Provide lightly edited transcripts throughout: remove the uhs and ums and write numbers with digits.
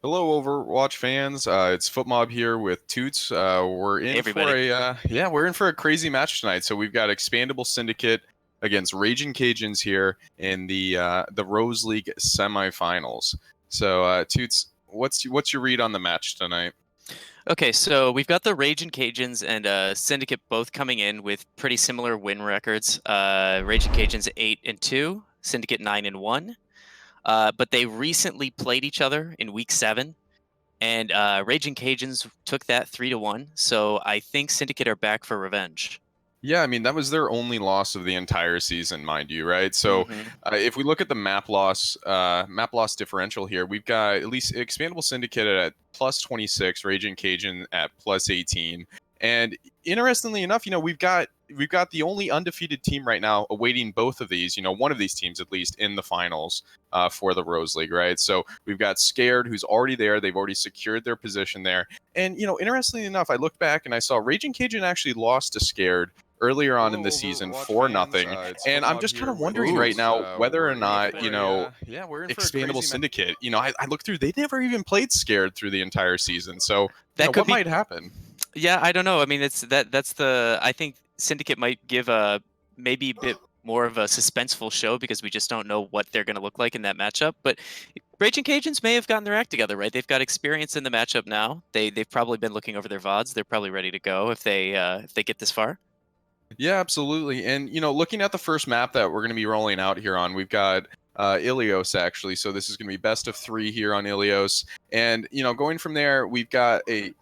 Hello, Overwatch fans. It's Futmob here with Toots. We're Hey in for everybody. a crazy match tonight. So we've got Expandable Syndicate against Ragin Cajuns here in the Rose League semifinals. So Toots, what's your read on the match tonight? Okay, so we've got the Ragin Cajuns and Syndicate both coming in with pretty similar win records. Ragin Cajuns 8-2, Syndicate 9-1. But they recently played each other in week 7, and Ragin Cajuns took that 3-1. So I think Syndicate are back for revenge. Yeah, I mean that was their only loss of the entire season, mind you, right? So Hmm. if we look at the map loss differential here, we've got at least Expandable Syndicate at plus 26, Raging Cajun at plus 18, and interestingly enough, we've got the only undefeated team right now awaiting both of these, one of these teams at least in the finals for the Rose League, right? So we've got Scared, who's already there; they've already secured their position there, and interestingly enough, I looked back and I saw Raging Cajun actually lost to Scared earlier on in Hello, the season Overwatch for fans. nothing. It's And I'm Futmob just kind here of with wondering right Ooh. Toots. now whether or We're in not, for a Expandable crazy. Syndicate, I looked through, they never even played Scared through the entire season. So, That could what be, might happen? yeah, I don't know. I mean, I think Syndicate might give a maybe a bit more of a suspenseful show because we just don't know what they're going to look like in that matchup. But Raging Cajuns may have gotten their act together, right? They've got experience in the matchup now. They've probably been looking over their VODs. They're probably ready to go if they get this far. Yeah, absolutely. And, looking at the first map that we're going to be rolling out here on, we've got Ilios actually. So this is going to be best of 3 here on Ilios. And, going from there, we've got a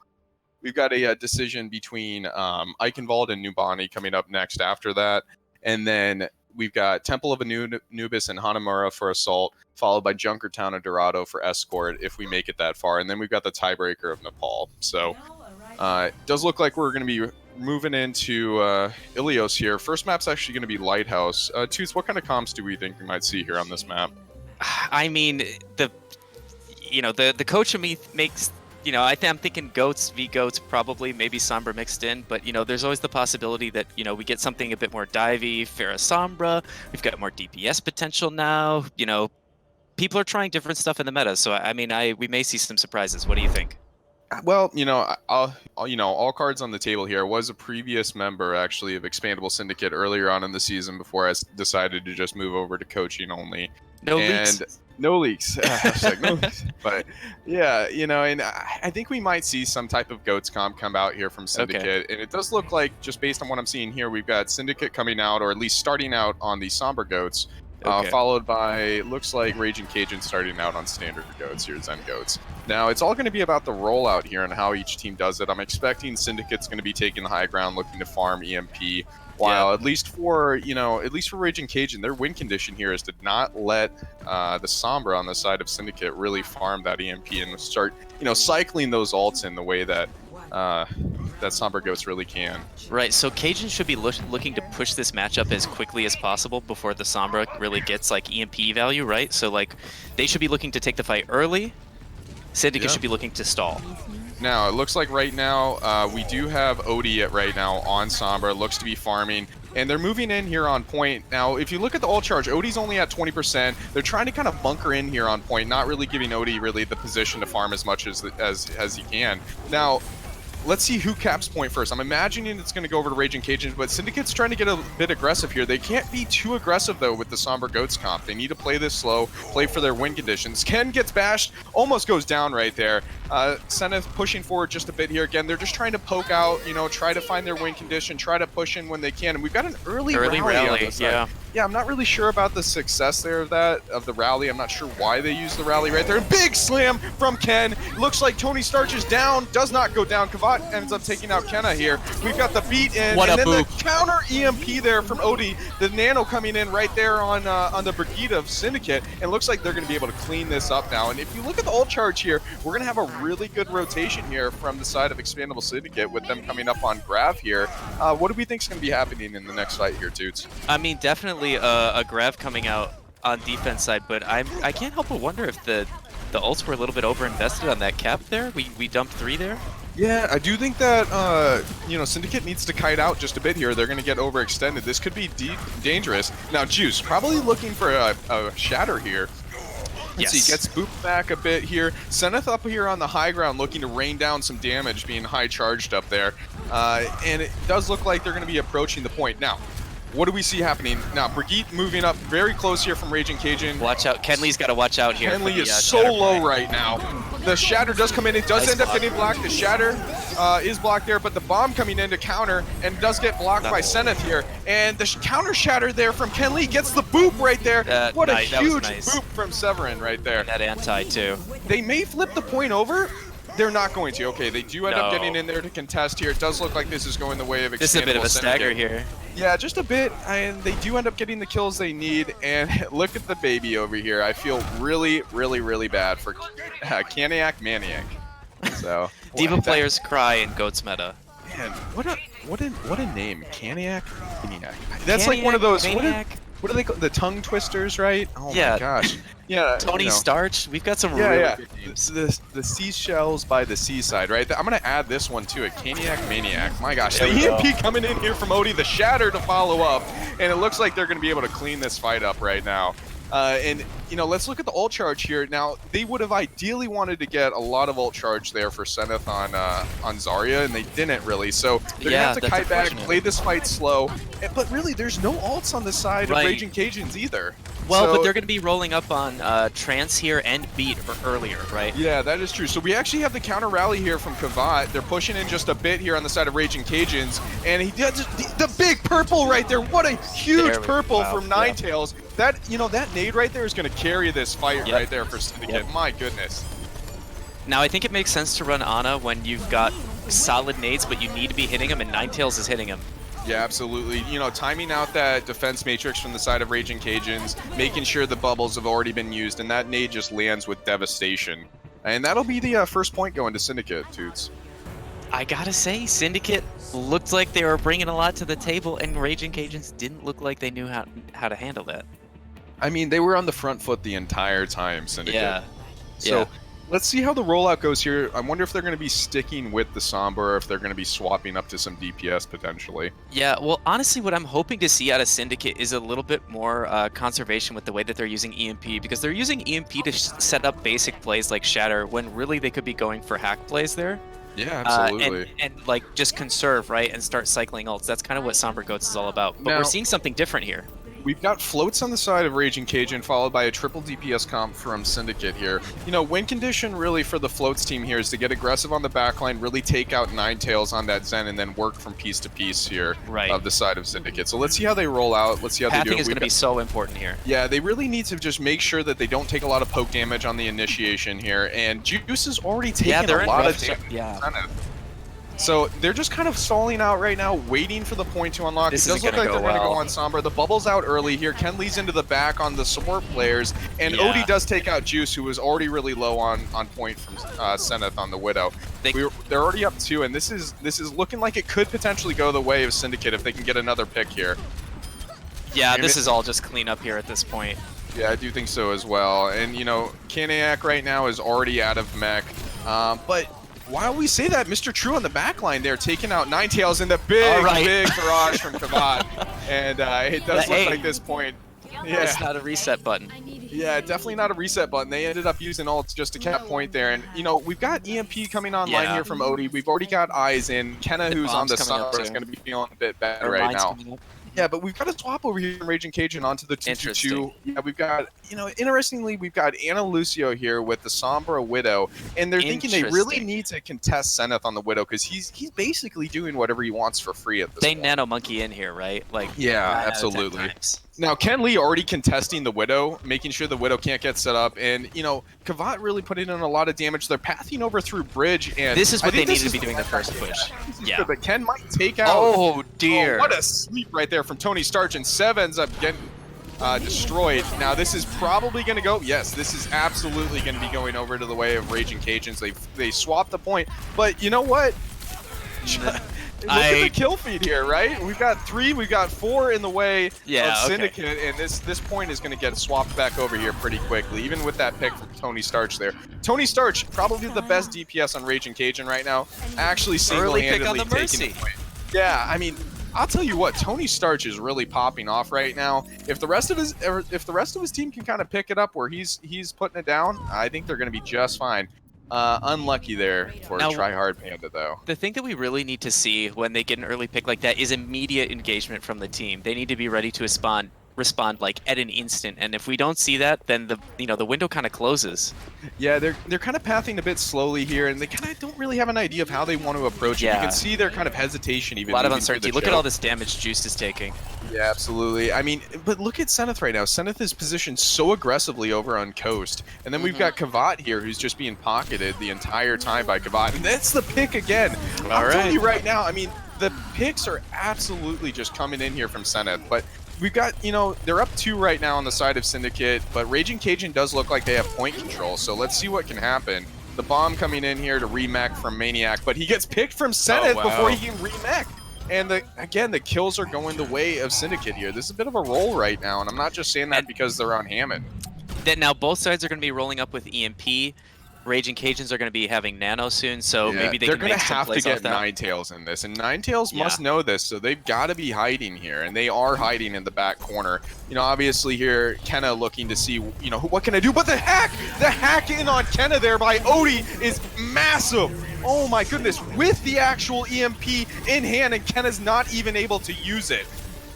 decision between Eichenwald and Nubani coming up next after that. And then we've got Temple of Anubis and Hanamura for Assault, followed by Junkertown and Dorado for Escort if we make it that far. And then we've got the tiebreaker of Nepal. So it does look like we're going to be moving into Ilios here. First map's actually going to be Lighthouse. Toots, what kind of comps do we think we might see here on this map? I mean, the coach of me makes. I'm thinking goats v goats, probably maybe Sombra mixed in, but there's always the possibility that we get something a bit more divey, Farah Sombra. We've got more DPS potential now. People are trying different stuff in the meta, so I mean, we may see some surprises. What do you think? Well, all cards on the table here. I was a previous member actually of Expandable Syndicate earlier on in the season before I decided to just move over to coaching only. No And leaks. no leaks. Hashtag no leaks. But yeah, and I think we might see some type of goats comp come out here from Syndicate. And it does look like, just based on what I'm seeing here, we've got Syndicate coming out, or at least starting out on the Somber Goats. Okay. Followed by, looks like Raging Cajun starting out on standard goats here, Zen goats. Now, it's all going to be about the rollout here and how each team does it. I'm expecting Syndicate's going to be taking the high ground, looking to farm EMP, while at least for Raging Cajun, their win condition here is to not let the Sombra on the side of Syndicate really farm that EMP and start, cycling those ults in the way that that Sombra Ghost really can. Right, so Cajun should be looking to push this matchup as quickly as possible before the Sombra really gets like EMP value, right? So like they should be looking to take the fight early. Syndicate should be looking to stall. Now, it looks like right now we do have Odie right now on Sombra. Looks to be farming. And they're moving in here on point. Now, if you look at the ult charge, Odie's only at 20%. They're trying to kind of bunker in here on point, not really giving Odie really the position to farm as much as he can. Now, let's see who caps point first. I'm imagining it's going to go over to Raging Cajuns, but Syndicate's trying to get a bit aggressive here. They can't be too aggressive, though, with the Somber Goats comp. They need to play this slow, play for their win conditions. Ken gets bashed, almost goes down right there. Seneth pushing forward just a bit here. Again, they're just trying to poke out, try to find their win condition, try to push in when they can. And we've got an early rally on this side. Yeah. Yeah, I'm not really sure about the success there of the rally. I'm not sure why they used the rally right there. Big slam from Ken. Looks like Tony Starch is down. Does not go down. Kavat ends up taking out Kenna here. We've got the beat in. What and a then boop. the counter EMP there from Odie. The nano coming in right there on the Brigade of Syndicate. And looks like they're going to be able to clean this up now. And if you look at the ult charge here, we're going to have a really good rotation here from the side of Expandable Syndicate with them coming up on Grav here. What do we think is going to be happening in the next fight here, Toots? I mean, definitely a Grav coming out on defense side, but I can't help but wonder if the ults were a little bit overinvested on that cap there. We dumped 3 there. Yeah, I do think that, Syndicate needs to kite out just a bit here. They're going to get overextended. This could be dangerous. Now, Juice, probably looking for a shatter here. Let's see, gets booped back a bit here. Zenith up here on the high ground looking to rain down some damage, being high charged up there. And it does look like they're going to be approaching the point. Now, what do we see happening? Now, Brigitte moving up very close here from Ragin Cajun. Watch out. Kenley's got to watch out here. Kenley is so low right now. The Shatter does come in. It does end up getting blocked. The Shatter is blocked there, but the bomb coming in to counter and does get blocked by Zenith here. And the counter Shatter there from Kenley gets the boop right there. What a huge boop from Severin right there. That anti too. They may flip the point over. They're not going to. Okay, they do end up getting in there to contest here. It does look like this is going the way of Expandable. This is a bit of a stagger here. Yeah, just a bit, and they do end up getting the kills they need. And look at the baby over here. I feel really, really, really bad for Caniac Maniac. So Diva players cry in Goats meta. Man, what a name, Caniac Maniac. That's like one of those. What are they called? The tongue twisters, right? Oh my gosh. Yeah. Tony Starch. We've got some really good names. The seashells by the seaside, right? I'm gonna add this one to it. Caniac Maniac. My gosh. The EMP coming in here from Odie, the Shatter to follow up, and it looks like they're gonna be able to clean this fight up right now. And you know, let's look at the ult charge here. Now, they would have ideally wanted to get a lot of ult charge there for Zenith on Zarya, and they didn't really. So they're gonna have to kite back, play this fight slow. But really, there's no ults on the side of Ragin Cajuns either. Well, but they're going to be rolling up on Trance here and Beat earlier, right? Yeah, that is true. So we actually have the counter rally here from Kavat. They're pushing in just a bit here on the side of Ragin Cajuns, and he does the big purple right there. What a huge purple from Ninetales. That, you know, that nade right there is going to carry this fight right there for Syndicate. My goodness. Now, I think it makes sense to run Ana when you've got solid nades, but you need to be hitting him, and Ninetales is hitting him. Yeah, absolutely. You know, timing out that defense matrix from the side of Ragin Cajuns, making sure the bubbles have already been used, and that nade just lands with devastation. And that'll be the first point going to Syndicate, Toots. I gotta say, Syndicate looked like they were bringing a lot to the table, and Ragin Cajuns didn't look like they knew how to handle that. I mean, they were on the front foot the entire time, Syndicate. Yeah. So let's see how the rollout goes here. I wonder if they're going to be sticking with the Sombra, or if they're going to be swapping up to some DPS potentially. Yeah, well, honestly, what I'm hoping to see out of Syndicate is a little bit more conservation with the way that they're using EMP, because they're using EMP to set up basic plays like Shatter, when really they could be going for hack plays there. Yeah, absolutely. And like just conserve, right, and start cycling ults. That's kind of what Somber Goats is all about. But we're seeing something different here. We've got floats on the side of Ragin Cajun, followed by a triple DPS comp from Syndicate here. You know, win condition really for the floats team here is to get aggressive on the backline, really take out Ninetales on that Zen, and then work from piece to piece here of the side of Syndicate. So let's see how they roll out. Let's see how they do it. Pathing is going to be so important here. Yeah, they really need to just make sure that they don't take a lot of poke damage on the initiation here. And Juice is already taking a lot of damage. So they're just kind of stalling out right now, waiting for the point to unlock. It does look like they're going to go on Sombra. The bubble's out early here. Ken leads into the back on the support players, and Odie does take out Juice, who was already really low on point from Zenith on the Widow. They're already up 2, and this is looking like it could potentially go the way of Syndicate if they can get another pick here. Yeah, this is all just cleanup here at this point. Yeah, I do think so as well. And, you know, Caniac right now is already out of mech, but while we say that, Mr. True on the back line there, taking out Ninetales in the big barrage from Kavat. And it does look like this point. Yeah, it's not a reset button. Yeah, definitely not a reset button. They ended up using ults just to cap point there. And, you know, we've got EMP coming online here from Odie. We've already got eyes in. Kenna, who's on the side, is going to be feeling a bit better right now. Yeah, but we've got a swap over here from Ragin Cajun onto the 2-2-2. Yeah, we've got, you know, interestingly, we've got Ana Lucio here with the Sombra Widow, and they're thinking they really need to contest Zenith on the Widow, because he's basically doing whatever he wants for free at this point. They nano monkey in here, right? Like, yeah, absolutely. Now, Ken Lee already contesting the Widow, making sure the Widow can't get set up, and, you know, Kavat really putting in a lot of damage. They're pathing over through Bridge, and this is what they needed to be doing the first push. Yeah, but Ken might take out. Oh dear! Oh, what a sleep right there from Tony Starch, and Sev ends up getting destroyed. Now this is probably going to go. Yes, this is absolutely going to be going over to the way of Ragin Cajuns. They swapped the point, but you know what? Look at the kill feed here, right? We've got 3, we've got 4 in the way of Syndicate, and this point is going to get swapped back over here pretty quickly, even with that pick from Tony Starch there. Tony Starch, probably the best DPS on Ragin Cajun right now, actually single-handedly taking the point. Yeah, I mean, I'll tell you what, Tony Starch is really popping off right now. If the rest of his team can kind of pick it up where he's putting it down, I think they're going to be just fine. Unlucky there for Now, Try Hard Panda though. the thing that we really need to see when they get an early pick like that is immediate engagement from the team. They need to be ready to respond like at an instant, and if we don't see that, then the window kind of closes. Yeah, they're kind of pathing a bit slowly here, and they kind of don't really have an idea of how they want to approach it. You can see their kind of hesitation even. A lot of uncertainty. Look at all this damage Juice is taking. Yeah, absolutely. I mean, but look at Seneth right now. Seneth is positioned so aggressively over on Coast, and then we've got Kavat here who's just being pocketed the entire time by Kavat, and that's the pick again. I'm telling you right now, I mean, the picks are absolutely just coming in here from Seneth, but we've got, they're up 2 right now on the side of Syndicate, but Ragin Cajun does look like they have point control, so let's see what can happen. The bomb coming in here to remech from Maniac, but he gets picked from Seneth before he can remech. And again, the kills are going the way of Syndicate here. This is a bit of a roll right now, and I'm not just saying that because they're on Hammond. Now both sides are going to be rolling up with EMP. Raging Cajuns are going to be having Nano soon, so maybe they're going to have to get Ninetales in this, and Ninetales must know this, so they've got to be hiding here, and they are hiding in the back corner. Obviously here, Kenna looking to see, what can I do? But the hack in on Kenna there by Odie is massive. Oh my goodness, with the actual EMP in hand, and Kenna's not even able to use it.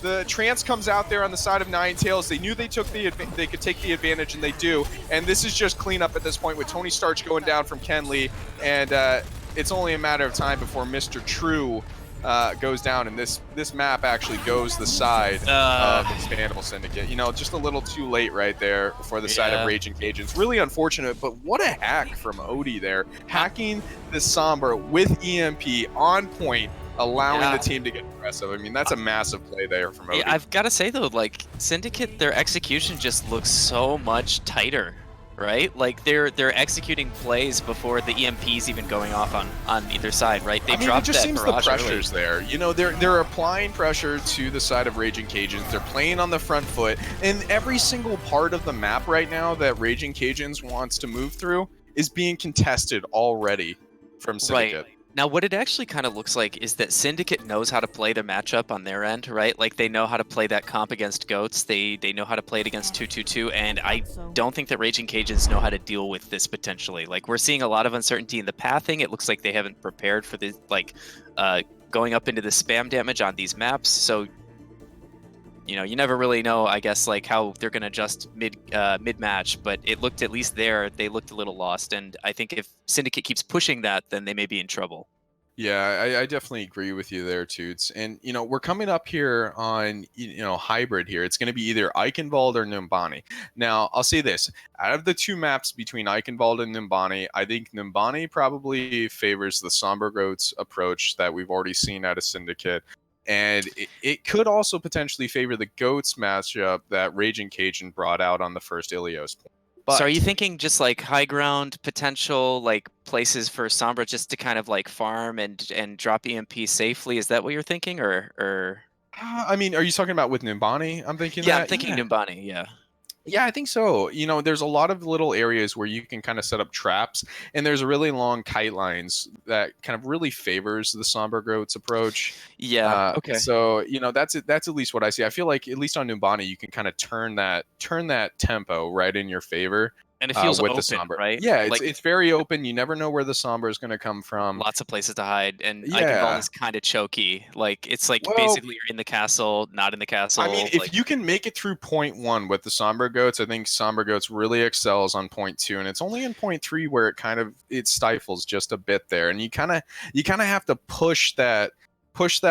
The trance comes out there on the side of Ninetales. They knew they could take the advantage, and they do. And this is just cleanup at this point with Tony Starch going down from Kenley, and it's only a matter of time before Mr. True goes down, and this map actually goes the side of Expandable Syndicate. Just a little too late right there for the side of Raging Cajuns. Really unfortunate, but what a hack from Odie there. Hacking the Sombra with EMP on point, allowing the team to get aggressive. I mean, that's a massive play there from Odie. Yeah, I've got to say, though, like, Syndicate, their execution just looks so much tighter, right? Like, they're executing plays before the EMP's even going off on either side, right? They dropped that barrage. It just seems the pressure's there. They're applying pressure to the side of Raging Cajuns. They're playing on the front foot, and every single part of the map right now that Raging Cajuns wants to move through is being contested already from Syndicate. Right. Now, what it actually kind of looks like is that Syndicate knows how to play the matchup on their end, right? Like, they know how to play that comp against Goats. They know how to play it against 222, and I don't think that Raging Cajuns know how to deal with this potentially. Like, we're seeing a lot of uncertainty in the pathing. It looks like they haven't prepared for this, like, going up into the spam damage on these maps. So, you never really know, I guess, like, how they're going to adjust mid-match, but it looked, at least there, they looked a little lost, and I think if Syndicate keeps pushing that, then they may be in trouble. Yeah, I definitely agree with you there, Toots. And, we're coming up here on, hybrid here. It's going to be either Eichenwald or Numbani. Now, I'll say this. Out of the 2 maps between Eichenwald and Numbani, I think Numbani probably favors the Somber Goats approach that we've already seen out of Syndicate. And it could also potentially favor the Goats matchup that Raging Cajun brought out on the first Ilios point. But, so are you thinking just like high ground potential, like places for Sombra just to kind of like farm and drop EMP safely? Is that what you're thinking, or? I mean, are you talking about with Numbani? I'm thinking. Yeah, I'm thinking Numbani. Yeah. Yeah, I think so. There's a lot of little areas where you can kind of set up traps, and there's really long kite lines that kind of really favors the Somber Goats approach. Yeah. Okay. So that's at least what I see. I feel like at least on Numbani, you can kind of turn that tempo right in your favor. And it feels with open, the Sombra. right? Yeah, it's very open. You never know where the Sombra is going to come from. Lots of places to hide, and Eichenwald is kind of choky. Like, it's like basically you're in the castle, not in the castle. I mean, if you can make it through point 1 with the Sombra Goats, I think Sombra Goats really excels on point 2, and it's only in point 3 where it stifles just a bit there, and you kind of have to push that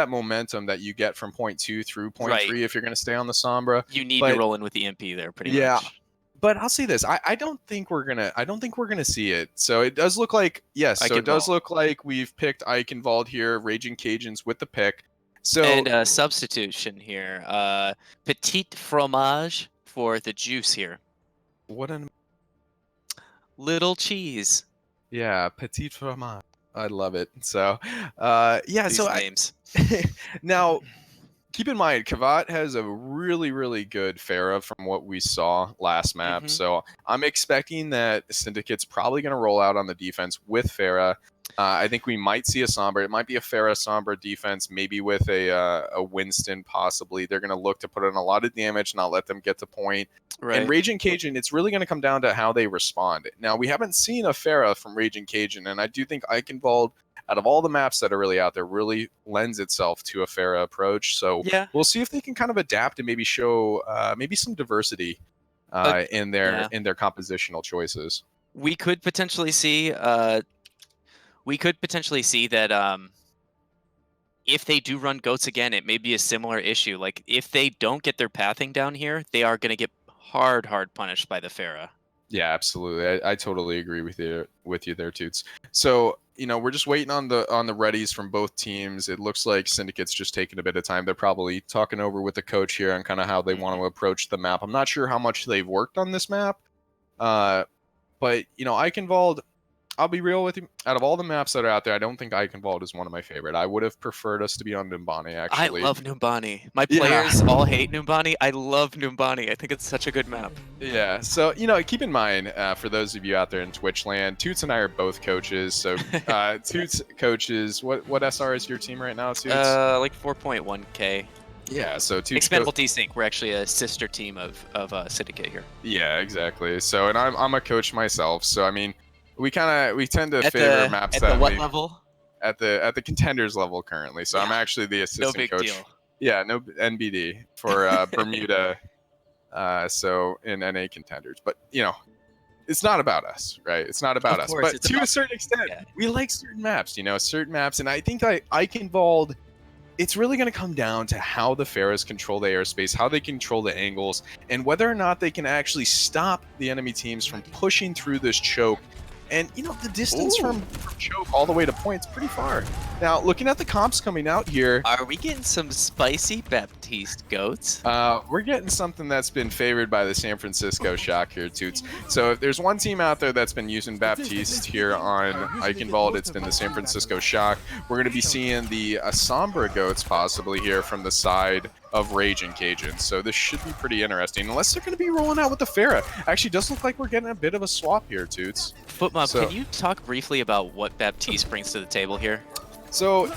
momentum that you get from point 2 through point 3 if you're going to stay on the Sombra. You need to roll in with the EMP there, pretty much. But I'll say this: I don't think we're gonna see it. So it does look like it does look like we've picked Eichenwald here, Raging Cajuns with the pick. So and substitution here, petite fromage for the juice here. What a little cheese. Yeah, petite fromage. I love it. So These names. Now. Keep in mind, Kavat has a really, really good Pharah from what we saw last map. So I'm expecting that Syndicate's probably going to roll out on the defense with Pharah. I think we might see a Sombra. It might be a Pharah Sombra defense, maybe with a Winston possibly. They're going to look to put in a lot of damage, not let them get to point. Right. And Ragin Cajun, it's really going to come down to how they respond. Now, we haven't seen a Pharah from Ragin Cajun, and I do think Eichenwald, out of all the maps that are really out there, really lends itself to a Pharah approach. So Yeah. we'll see if they can kind of adapt and maybe show maybe some diversity in their compositional choices. We could potentially see that if they do run goats again, it may be a similar issue. Like if they don't get their pathing down here, they are going to get hard punished by the Pharah. Yeah, absolutely. I totally agree with you there, Toots. So, we're just waiting on the readies from both teams. It looks like Syndicate's just taking a bit of time. They're probably talking over with the coach here on kind of how they want to approach the map. I'm not sure how much they've worked on this map. But, Eichenwald, I'll be real with you. Out of all the maps that are out there, I don't think Eichenwald is one of my favorite. I would have preferred us to be on Numbani, actually. I love Numbani. My players all hate Numbani. I love Numbani. I think it's such a good map. Yeah, so, keep in mind, for those of you out there in Twitch land, Toots and I are both coaches. So, Toots coaches, what SR is your team right now, Toots? Like 4.1K. Yeah, so Toots Expandable T-Sync. We're actually a sister team of Syndicate here. Yeah, exactly. So, and I'm a coach myself. So, I mean, we tend to favor maps at the what level? At the contenders level currently. So I'm actually the assistant big coach. Deal. Yeah, no NBD for Bermuda. So in NA contenders, but it's not about us, right? It's not about us. But to a certain extent, we like certain maps. Certain maps, and I think Eichenwald. It's really going to come down to how the Pharahs control the airspace, how they control the angles, and whether or not they can actually stop the enemy teams from pushing through this choke. And, the distance from choke all the way to point's pretty far. Now, looking at the comps coming out here... Are we getting some spicy Baptiste goats? We're getting something that's been favored by the San Francisco Shock here, Toots. So if there's one team out there that's been using Baptiste here on Eichenwald, it's been the San Francisco Shock. We're going to be seeing the Sombra goats possibly here from the side of Ragin Cajun. So this should be pretty interesting, unless they're going to be rolling out with the Pharah. Actually, does look like we're getting a bit of a swap here, Toots. Futmob, can you talk briefly about what Baptiste brings to the table here? So,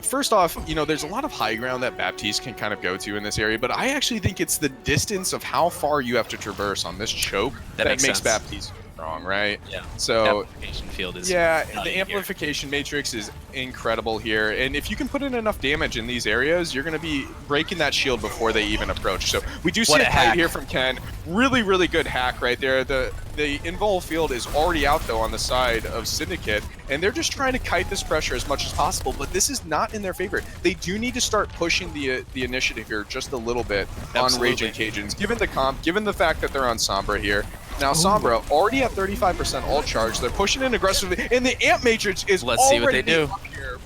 first off, there's a lot of high ground that Baptiste can kind of go to in this area, but I actually think it's the distance of how far you have to traverse on this choke that makes Baptiste strong, right? Yeah. So, amplification field is the amplification matrix is incredible here, and if you can put in enough damage in these areas, you're going to be breaking that shield before they even approach. So we do see a kite here from Ken. Really good hack right there. The invul field is already out though on the side of Syndicate, and they're just trying to kite this pressure as much as possible, but this is not in their favor. They do need to start pushing the initiative here just a little bit on Ragin Cajuns, given the comp, given the fact that they're on Sombra here. Now Sombra already at 35% ult charge. They're pushing in aggressively, and the amp matrix is see what they do. Here.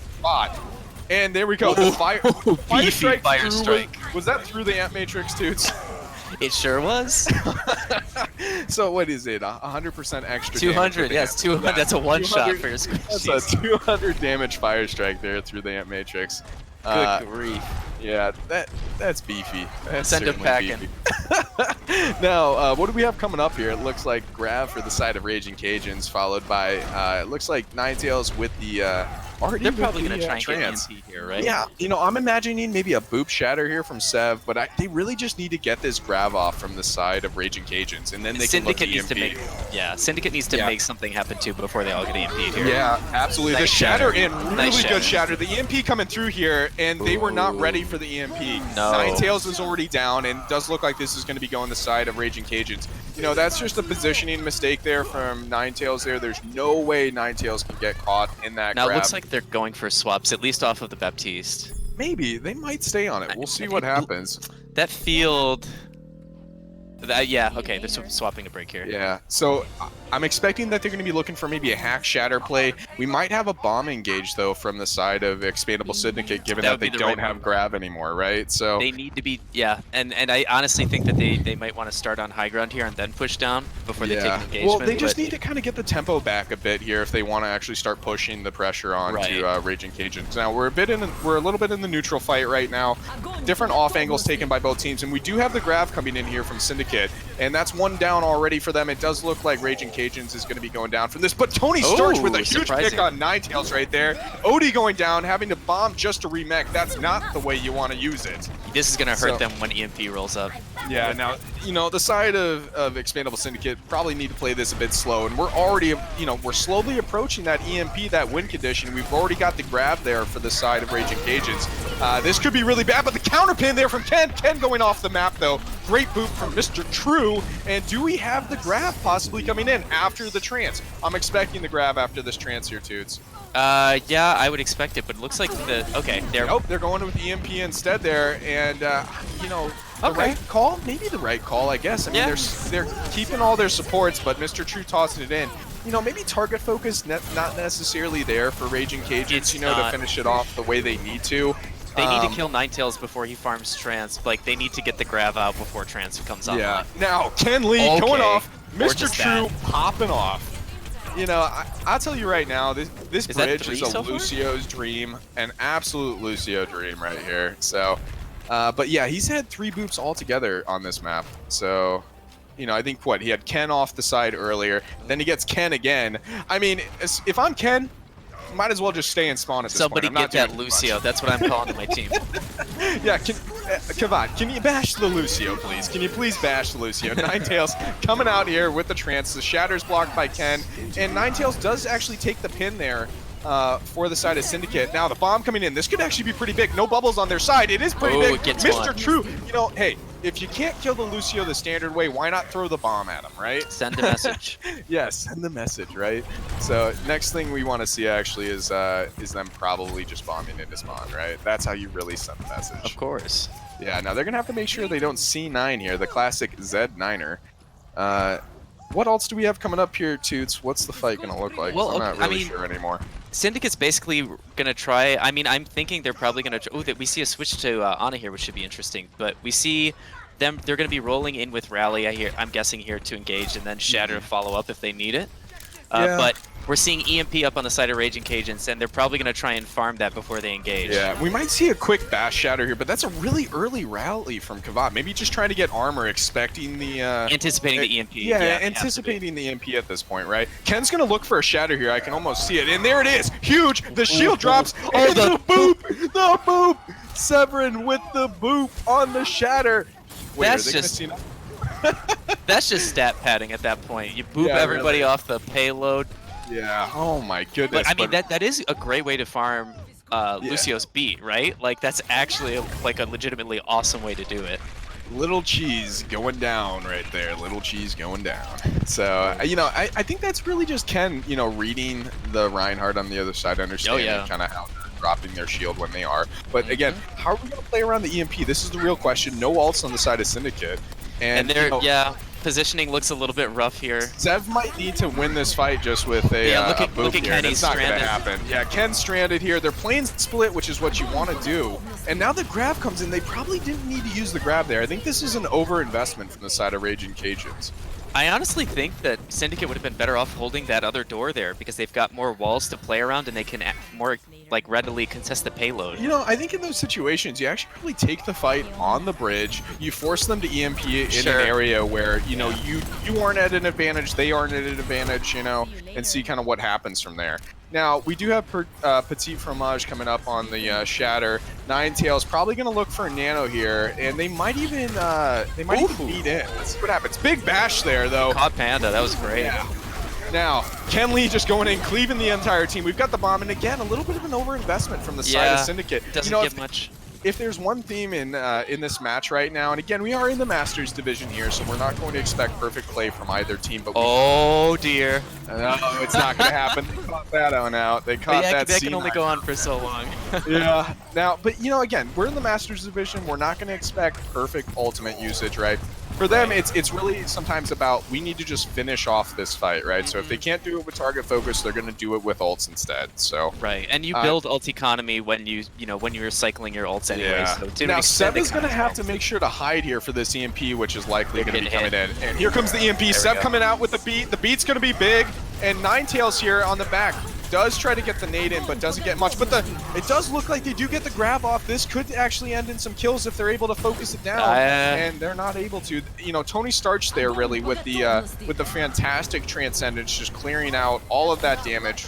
And there we go. The fire strike. Was that through the amp matrix, Toots? It sure was. So what is it? 100% extra. 200. Yes, 200. Yeah, that's a one shot for your squad. That's a 200 damage fire strike there through the amp matrix. Good grief. Yeah, that's beefy. That's Send him packing. Now, what do we have coming up here? It looks like Grav for the side of Raging Cajuns, followed by it looks like Ninetales with the they're probably going to try and get EMP here, right? Yeah, I'm imagining maybe a boop shatter here from Sev, but they really just need to get this Grav off from the side of Raging Cajuns, and then they can look at EMP. Syndicate needs to make something happen too before they all get EMP'd here. Yeah, absolutely. Nice the shatter in, really good shatter. The EMP coming through here, and they were not ready for the EMP. No. Ninetales is already down, and does look like this is going to be going the side of Raging Cajuns. That's just a positioning mistake there from Ninetales there. There's no way Ninetales can get caught in that Now grab. It looks like they're going for swaps, at least off of the Baptiste. Maybe. They might stay on it. We'll see what happens. That field... okay, they're swapping a break here. Yeah, so I'm expecting that they're going to be looking for maybe a hack shatter play. We might have a bomb engage, though, from the side of Expandable Syndicate, given that they don't have grab anymore, right? So they need to be, and I honestly think that they might want to start on high ground here and then push down before they take an engagement. Well, they just need to kind of get the tempo back a bit here if they want to actually start pushing the pressure on to Raging Cajuns. Now, we're a little bit in the neutral fight right now. Different off angles taken by both teams, and we do have the grab coming in here from Syndicate Syndicate. And that's one down already for them. It does look like Ragin Cajuns is going to be going down from this. But Tony Starch with a huge pick on Ninetales right there. Odie going down, having to bomb just to remech. That's not the way you want to use it. This is going to hurt them when EMP rolls up. Yeah, now, you know, the side of Expandable Syndicate probably need to play this a bit slow. And we're already, you know, we're slowly approaching that EMP, that win condition. We've already got the grab there for the side of Ragin Cajuns. This could be really bad, but the counter pin there from Ken. Ken going off the map, though. Great boot from Mr. True. And do we have the grab possibly coming in after the trance? I'm expecting the grab after this trance here, Toots. Yeah, I would expect it, but it looks like they're going with EMP instead there, and you know, the right call, maybe the right call, I guess. I mean, they're keeping all their supports, but Mr. True tossing it in. You know, maybe target focus not necessarily there for Ragin Cajuns, you know, to finish it off the way they need to. They need to kill Ninetales before he farms Trance. Like, they need to get the grab out before Trance comes online. Yeah. Now, Ken Lee going off. Mr. True popping off. You know, I'll tell you right now, this bridge is a Lucio's dream, an absolute Lucio dream right here. So, but yeah, he's had 3 boops altogether on this map. So, you know, I think he had Ken off the side earlier, then he gets Ken again. I mean, if I'm Ken, might as well just stay and spawn at this Somebody point. get that Lucio. That's what I'm calling to my team. Yeah, Kavat, can you bash the Lucio, please? Can you please bash the Lucio? Ninetales coming out here with the trance. The Shatter's blocked by Ken. And Ninetales does actually take the pin there for the side of Syndicate. Now, the bomb coming in. This could actually be pretty big. No bubbles on their side. It is pretty big. Mr. True, you know, hey, if you can't kill the Lucio the standard way, why not throw the bomb at him, right? Send a message. Yeah, send the message, right? So next thing we want to see actually is them probably just bombing into spawn, right? That's how you really send the message. Of course. Yeah, now they're going to have to make sure they don't C9 here, the classic Z9er. What else do we have coming up here, Toots? What's the fight going to look like? Well, I'm not really sure anymore. Syndicate's basically going to try, I mean, I'm thinking they're probably going to, that we see a switch to Ana here, which should be interesting, but we see them, they're going to be rolling in with Rally, I'm guessing here to engage, and then Shatter to follow up if they need it. But we're seeing EMP up on the side of Ragin Cajuns, and they're probably going to try and farm that before they engage. Yeah, we might see a quick bash Shatter here, but that's a really early rally from Kavat. Maybe just trying to get armor, expecting the... anticipating the EMP. Yeah, anticipating the EMP at this point, right? Ken's going to look for a Shatter here. I can almost see it. And there it is. Huge. The shield drops. Oh, the boop. The boop. Severin with the boop on the Shatter. Wait, that's just stat padding at that point. You boop everybody off the payload. Yeah. Oh my goodness. But I mean, that is a great way to farm Lucio's beat, right? Like, that's actually like a legitimately awesome way to do it. Little cheese going down right there. Little cheese going down. So, you know, I think that's really just Ken, you know, reading the Reinhardt on the other side, understanding kind of how they're dropping their shield when they are. But again, how are we going to play around the EMP? This is the real question. No ults on the side of Syndicate. And they're, you know, positioning looks a little bit rough here. Zev might need to win this fight just with a look at Ken, it's not going to happen. Yeah, Ken's stranded here. They're playing split, which is what you want to do. And now the grab comes in. They probably didn't need to use the grab there. I think this is an over-investment from the side of Ragin Cajuns. I honestly think that Syndicate would have been better off holding that other door there because they've got more walls to play around and they can more like readily contest the payload. You know, I think in those situations, you actually probably take the fight on the bridge. You force them to EMP in an area where, you know, you aren't at an advantage, they aren't at an advantage, you know, and see kind of what happens from there. Now, we do have Petit Fromage coming up on the Shatter. Ninetales probably going to look for a Nano here, and they might even beat in. Let's see what happens. Big bash there, though. Caught Panda. That was great. Yeah. Now, Ken Lee just going in, cleaving the entire team. We've got the bomb, and again, a little bit of an overinvestment from the side of Syndicate. Doesn't get much. If there's one theme in this match right now, and again, we are in the Masters division here, so we're not going to expect perfect play from either team. But oh dear! No, it's not going to happen. They caught that one out. They caught that. That can only go on for so long. Yeah. Now, but you know, again, we're in the Masters division. We're not going to expect perfect ultimate usage, right? For them, it's really sometimes about we need to just finish off this fight, right? So if they can't do it with target focus, they're going to do it with ults instead. So and you build ult economy when when you're cycling your ults anyway. Yeah. So now Seb is going to have to make sure to hide here for this EMP, which is likely going to be coming in. And here comes the EMP. Seb coming out with the beat. The beat's going to be big, and Ninetales here on the back. does try to get the nade in, but doesn't get much. But it does look like they do get the grab off. This could actually end in some kills if they're able to focus it down, and they're not able to. You know, Tony starts there really with the fantastic Transcendence, just clearing out all of that damage.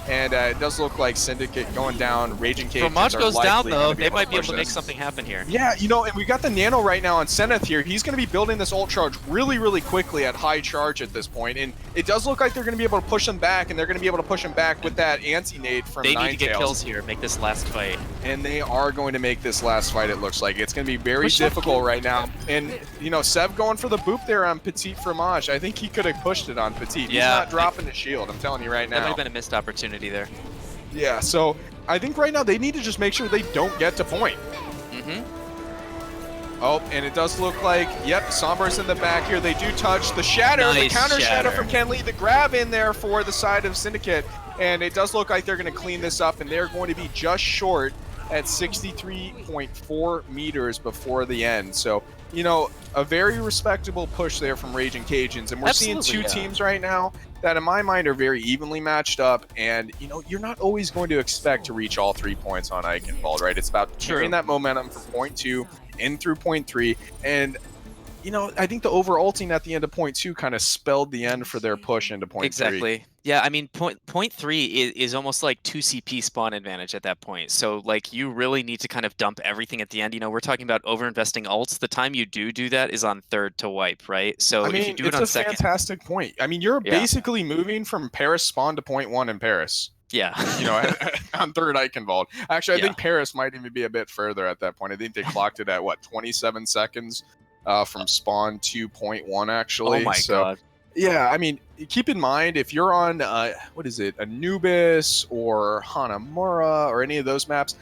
And it does look like Syndicate going down. Raging Cajun goes down, though. They might be able to make something happen here. Yeah, you know, and we got the Nano right now on Zenith here. He's going to be building this ult charge really, really quickly at high charge at this point. And it does look like they're going to be able to push them back, and they're going to be able to push them back with that anti-nade from Ninetales. They need to get kills here, make this last fight. And they are going to make this last fight, it looks like. It's going to be very difficult right now. And, you know, Sev going for the boop there on Petit Fromage. I think he could have pushed it on Petit. He's not dropping the shield, I'm telling you right now. That might have been a missed opportunity there. Yeah, so I think right now they need to just make sure they don't get to point. Oh, and it does look like, yep, Sombra's in the back here. They do touch the Shatter, the counter Shatter from Ken Lee, the grab in there for the side of Syndicate. And it does look like they're going to clean this up, and they're going to be just short at 63.4 meters before the end. So, you know, a very respectable push there from Raging Cajuns. And we're seeing two teams right now that in my mind are very evenly matched up, and you know, you're not always going to expect to reach all 3 points on Eichenwald, right? It's about carrying that momentum from point 2 in through point 3, and you know, I think the over ulting at the end of point 2 kind of spelled the end for their push into point 3. Exactly. Yeah, I mean, point 3 is almost like 2 CP spawn advantage at that point. So, like, you really need to kind of dump everything at the end. You know, we're talking about over-investing ults. The time you do that is on third to wipe, right? So, I mean, if you do it on second... it's a fantastic point. I mean, you're basically moving from Paris spawn to point 1 in Paris. Yeah. You know, on third Eichenwald. Actually, I think Paris might even be a bit further at that point. I think they clocked it at, what, 27 seconds from spawn to point 1, actually. Oh, my God. Yeah, I mean, keep in mind, if you're on, what is it, Anubis or Hanamura or any of those maps,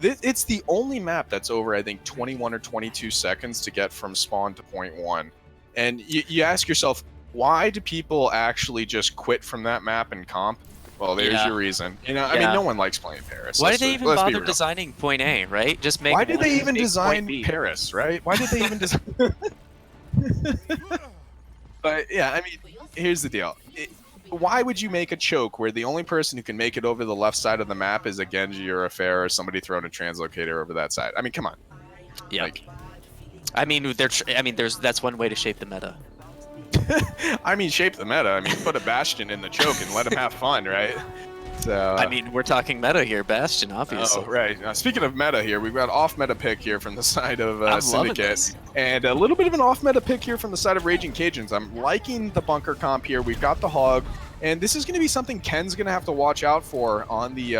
it's the only map that's over, I think, 21 or 22 seconds to get from spawn to point 1. And you ask yourself, why do people actually just quit from that map and comp? Well, there's your reason. You know, I mean, no one likes playing Paris. Why did they even bother designing point A, right? Just make. Why did they even design Paris, right? Why did they even design? But yeah, I mean, here's the deal. Why would you make a choke where the only person who can make it over the left side of the map is a Genji or a Pharah or somebody throwing a translocator over that side? I mean, come on. Yeah. Like, I mean, that's one way to shape the meta. I mean, shape the meta. I mean, put a Bastion in the choke and let him have fun, right? So, I mean, we're talking meta here, Bastion, obviously. Oh, right. Speaking of meta here, we've got off-meta pick here from the side of Syndicate. And a little bit of an off-meta pick here from the side of Raging Cajuns. I'm liking the bunker comp here. We've got the Hog. And this is going to be something Ken's going to have to watch out for on the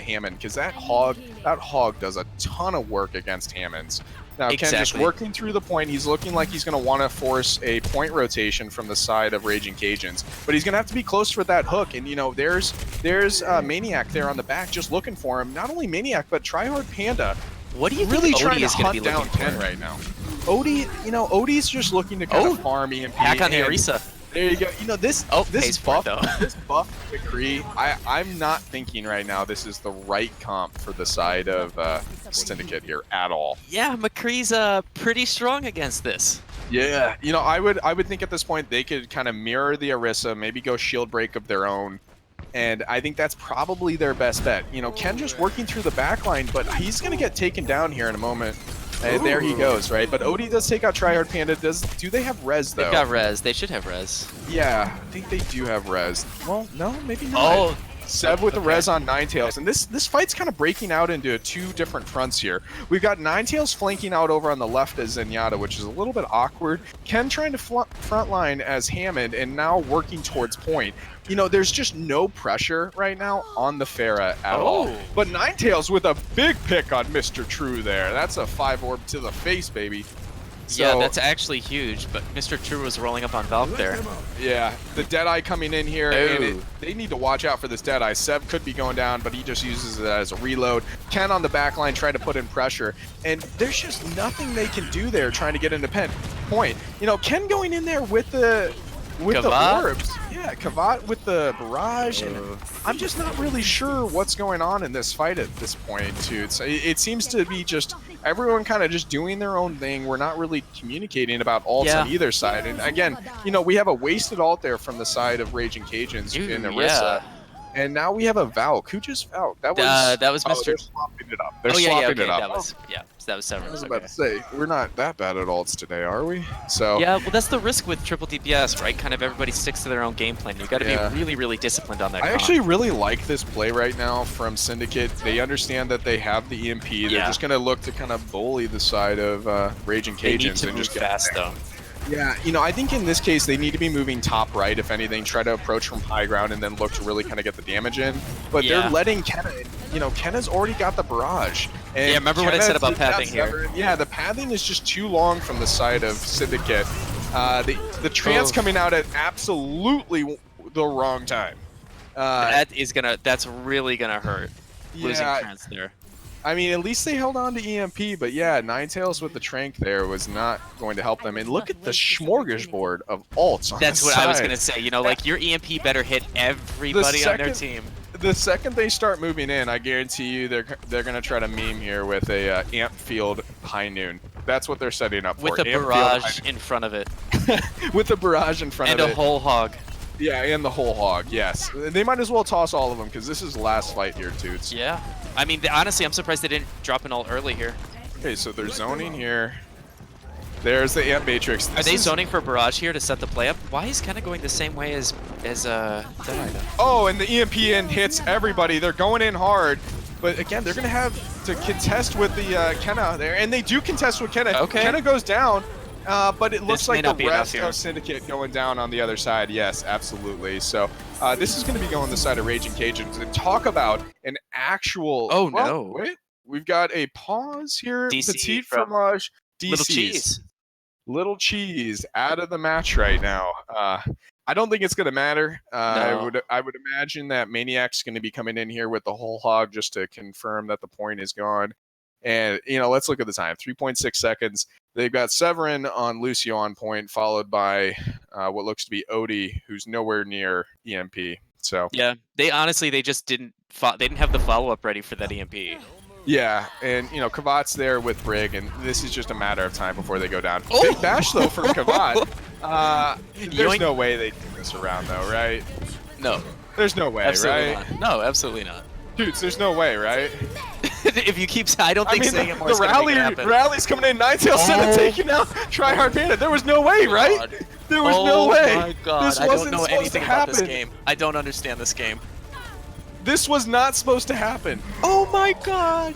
Hammond, because that Hog does a ton of work against Hammonds. Now, Ken just working through the point. He's looking like he's going to want to force a point rotation from the side of Raging Cajuns, but he's going to have to be close for that hook. And you know, there's Maniac there on the back just looking for him. Not only Maniac, but Tryhard Panda. What do you really think trying Odie to hunt down Ken right now? Odie, you know, Odie's just looking to kind of farm EMP. Hack on the Orisa. There you go. You know, this buff McCree, I'm not thinking right now this is the right comp for the side of Syndicate here at all. Yeah, McCree's pretty strong against this. Yeah, you know, I would think at this point they could kind of mirror the Orisa, maybe go shield break of their own. And I think that's probably their best bet. You know, Ken just working through the backline, but he's going to get taken down here in a moment. And there he goes, right? But Odie does take out Tryhard Panda. Do they have res, though? They've got res. They should have res. Yeah, I think they do have res. Well, no, maybe not. Oh, Sev with the res on Ninetales. And this fight's kind of breaking out into two different fronts here. We've got Ninetales flanking out over on the left as Zenyatta, which is a little bit awkward. Ken trying to frontline as Hammond and now working towards point. You know, there's just no pressure right now on the Pharah at all. But Ninetales with a big pick on Mr. True there. That's a 5-orb to the face, baby. So, yeah, that's actually huge, but Mr. True was rolling up on Valk there. Yeah, the Deadeye coming in here, and they need to watch out for this Deadeye. Sev could be going down, but he just uses it as a reload. Ken on the backline trying to put in pressure, and there's just nothing they can do there trying to get into point. You know, Ken going in there with the orbs. Yeah, Kavat with the barrage, and I'm just not really sure what's going on in this fight at this point, too. It seems to be just everyone kind of just doing their own thing. We're not really communicating about ults on either side. And again, you know, we have a wasted ult there from the side of Raging Cajuns in Orisa. And now we have a Valk. Who just Valk? That was Oh, Mr. they're swapping it up. They're Oh yeah, swapping okay, it up. that was I was Severance. about to say, we're not that bad at ults today, are we? So Yeah, well, that's the risk with triple DPS, right? Kind of everybody sticks to their own game plan. You've got to Yeah. be really, really disciplined on that. I actually really like this play right now from Syndicate. They understand that they have the EMP. They're just going to look to kind of bully the side of Ragin They need Cajuns to and move just get fast, though. Yeah, you know, I think in this case they need to be moving top right, if anything, try to approach from high ground and then look to really kind of get the damage in. But they're letting Kenna, you know, Kenna's already got the barrage. And yeah, remember what I said about pathing here? Yeah, the pathing is just too long from the side of Syndicate. The trance coming out at absolutely the wrong time. That's really gonna hurt. Losing trance there. I mean, at least they held on to EMP, but yeah, Ninetales with the Trank there was not going to help them. And look at the smorgasbord of ults on That's the what side. I was gonna say. You know, like your EMP better hit everybody on their team. The second they start moving in, I guarantee you they're gonna try to meme here with a amp field high noon. That's what they're setting up for. With a barrage in front of it. With a barrage in front of it. And a whole hog. Yeah, and the whole hog, yes. They might as well toss all of them, because this is the last fight here, Toots. Yeah. I mean, honestly, I'm surprised they didn't drop an ult early here. Okay, so they're zoning here. There's the amp matrix. Are they zoning for barrage here to set the play up? Why is Kenna going the same way as Deadeye? Oh, and the EMP in hits everybody. They're going in hard. But again, they're going to have to contest with the Kenna there. And they do contest with Kenna. Okay. Kenna goes down. But it looks like the rest of Syndicate going down on the other side. Yes, absolutely. So this is going to be going the side of Ragin Cajun. To talk about an actual... Oh, no. Wait. We've got a pause here. DC Petit from fromage. Little Cheese. Little Cheese out of the match right now. I don't think it's going to matter. No. I would imagine that Maniac's going to be coming in here with the whole hog just to confirm that the point is gone. And, you know, let's look at the time. 3.6 seconds. They've got Severin on Lucio on point, followed by what looks to be Odie, who's nowhere near EMP. So yeah, they just didn't have the follow-up ready for that EMP. Yeah, and, you know, Kavat's there with Brig, and this is just a matter of time before they go down. Big bash, though, from Kavat. There's no way they turn this around, though, right? No. There's no way, absolutely right? Not. No, absolutely not. Dudes, there's no way, right? If you keep, I don't think saying it more is gonna make it happen. The rally's coming in. Ninetales sent a taking out. Try hard bandit. There was no way, right? God. There was no way. Oh my god! This I wasn't don't know supposed anything to about happen. this game. I don't understand this game. This was not supposed to happen. Oh my god!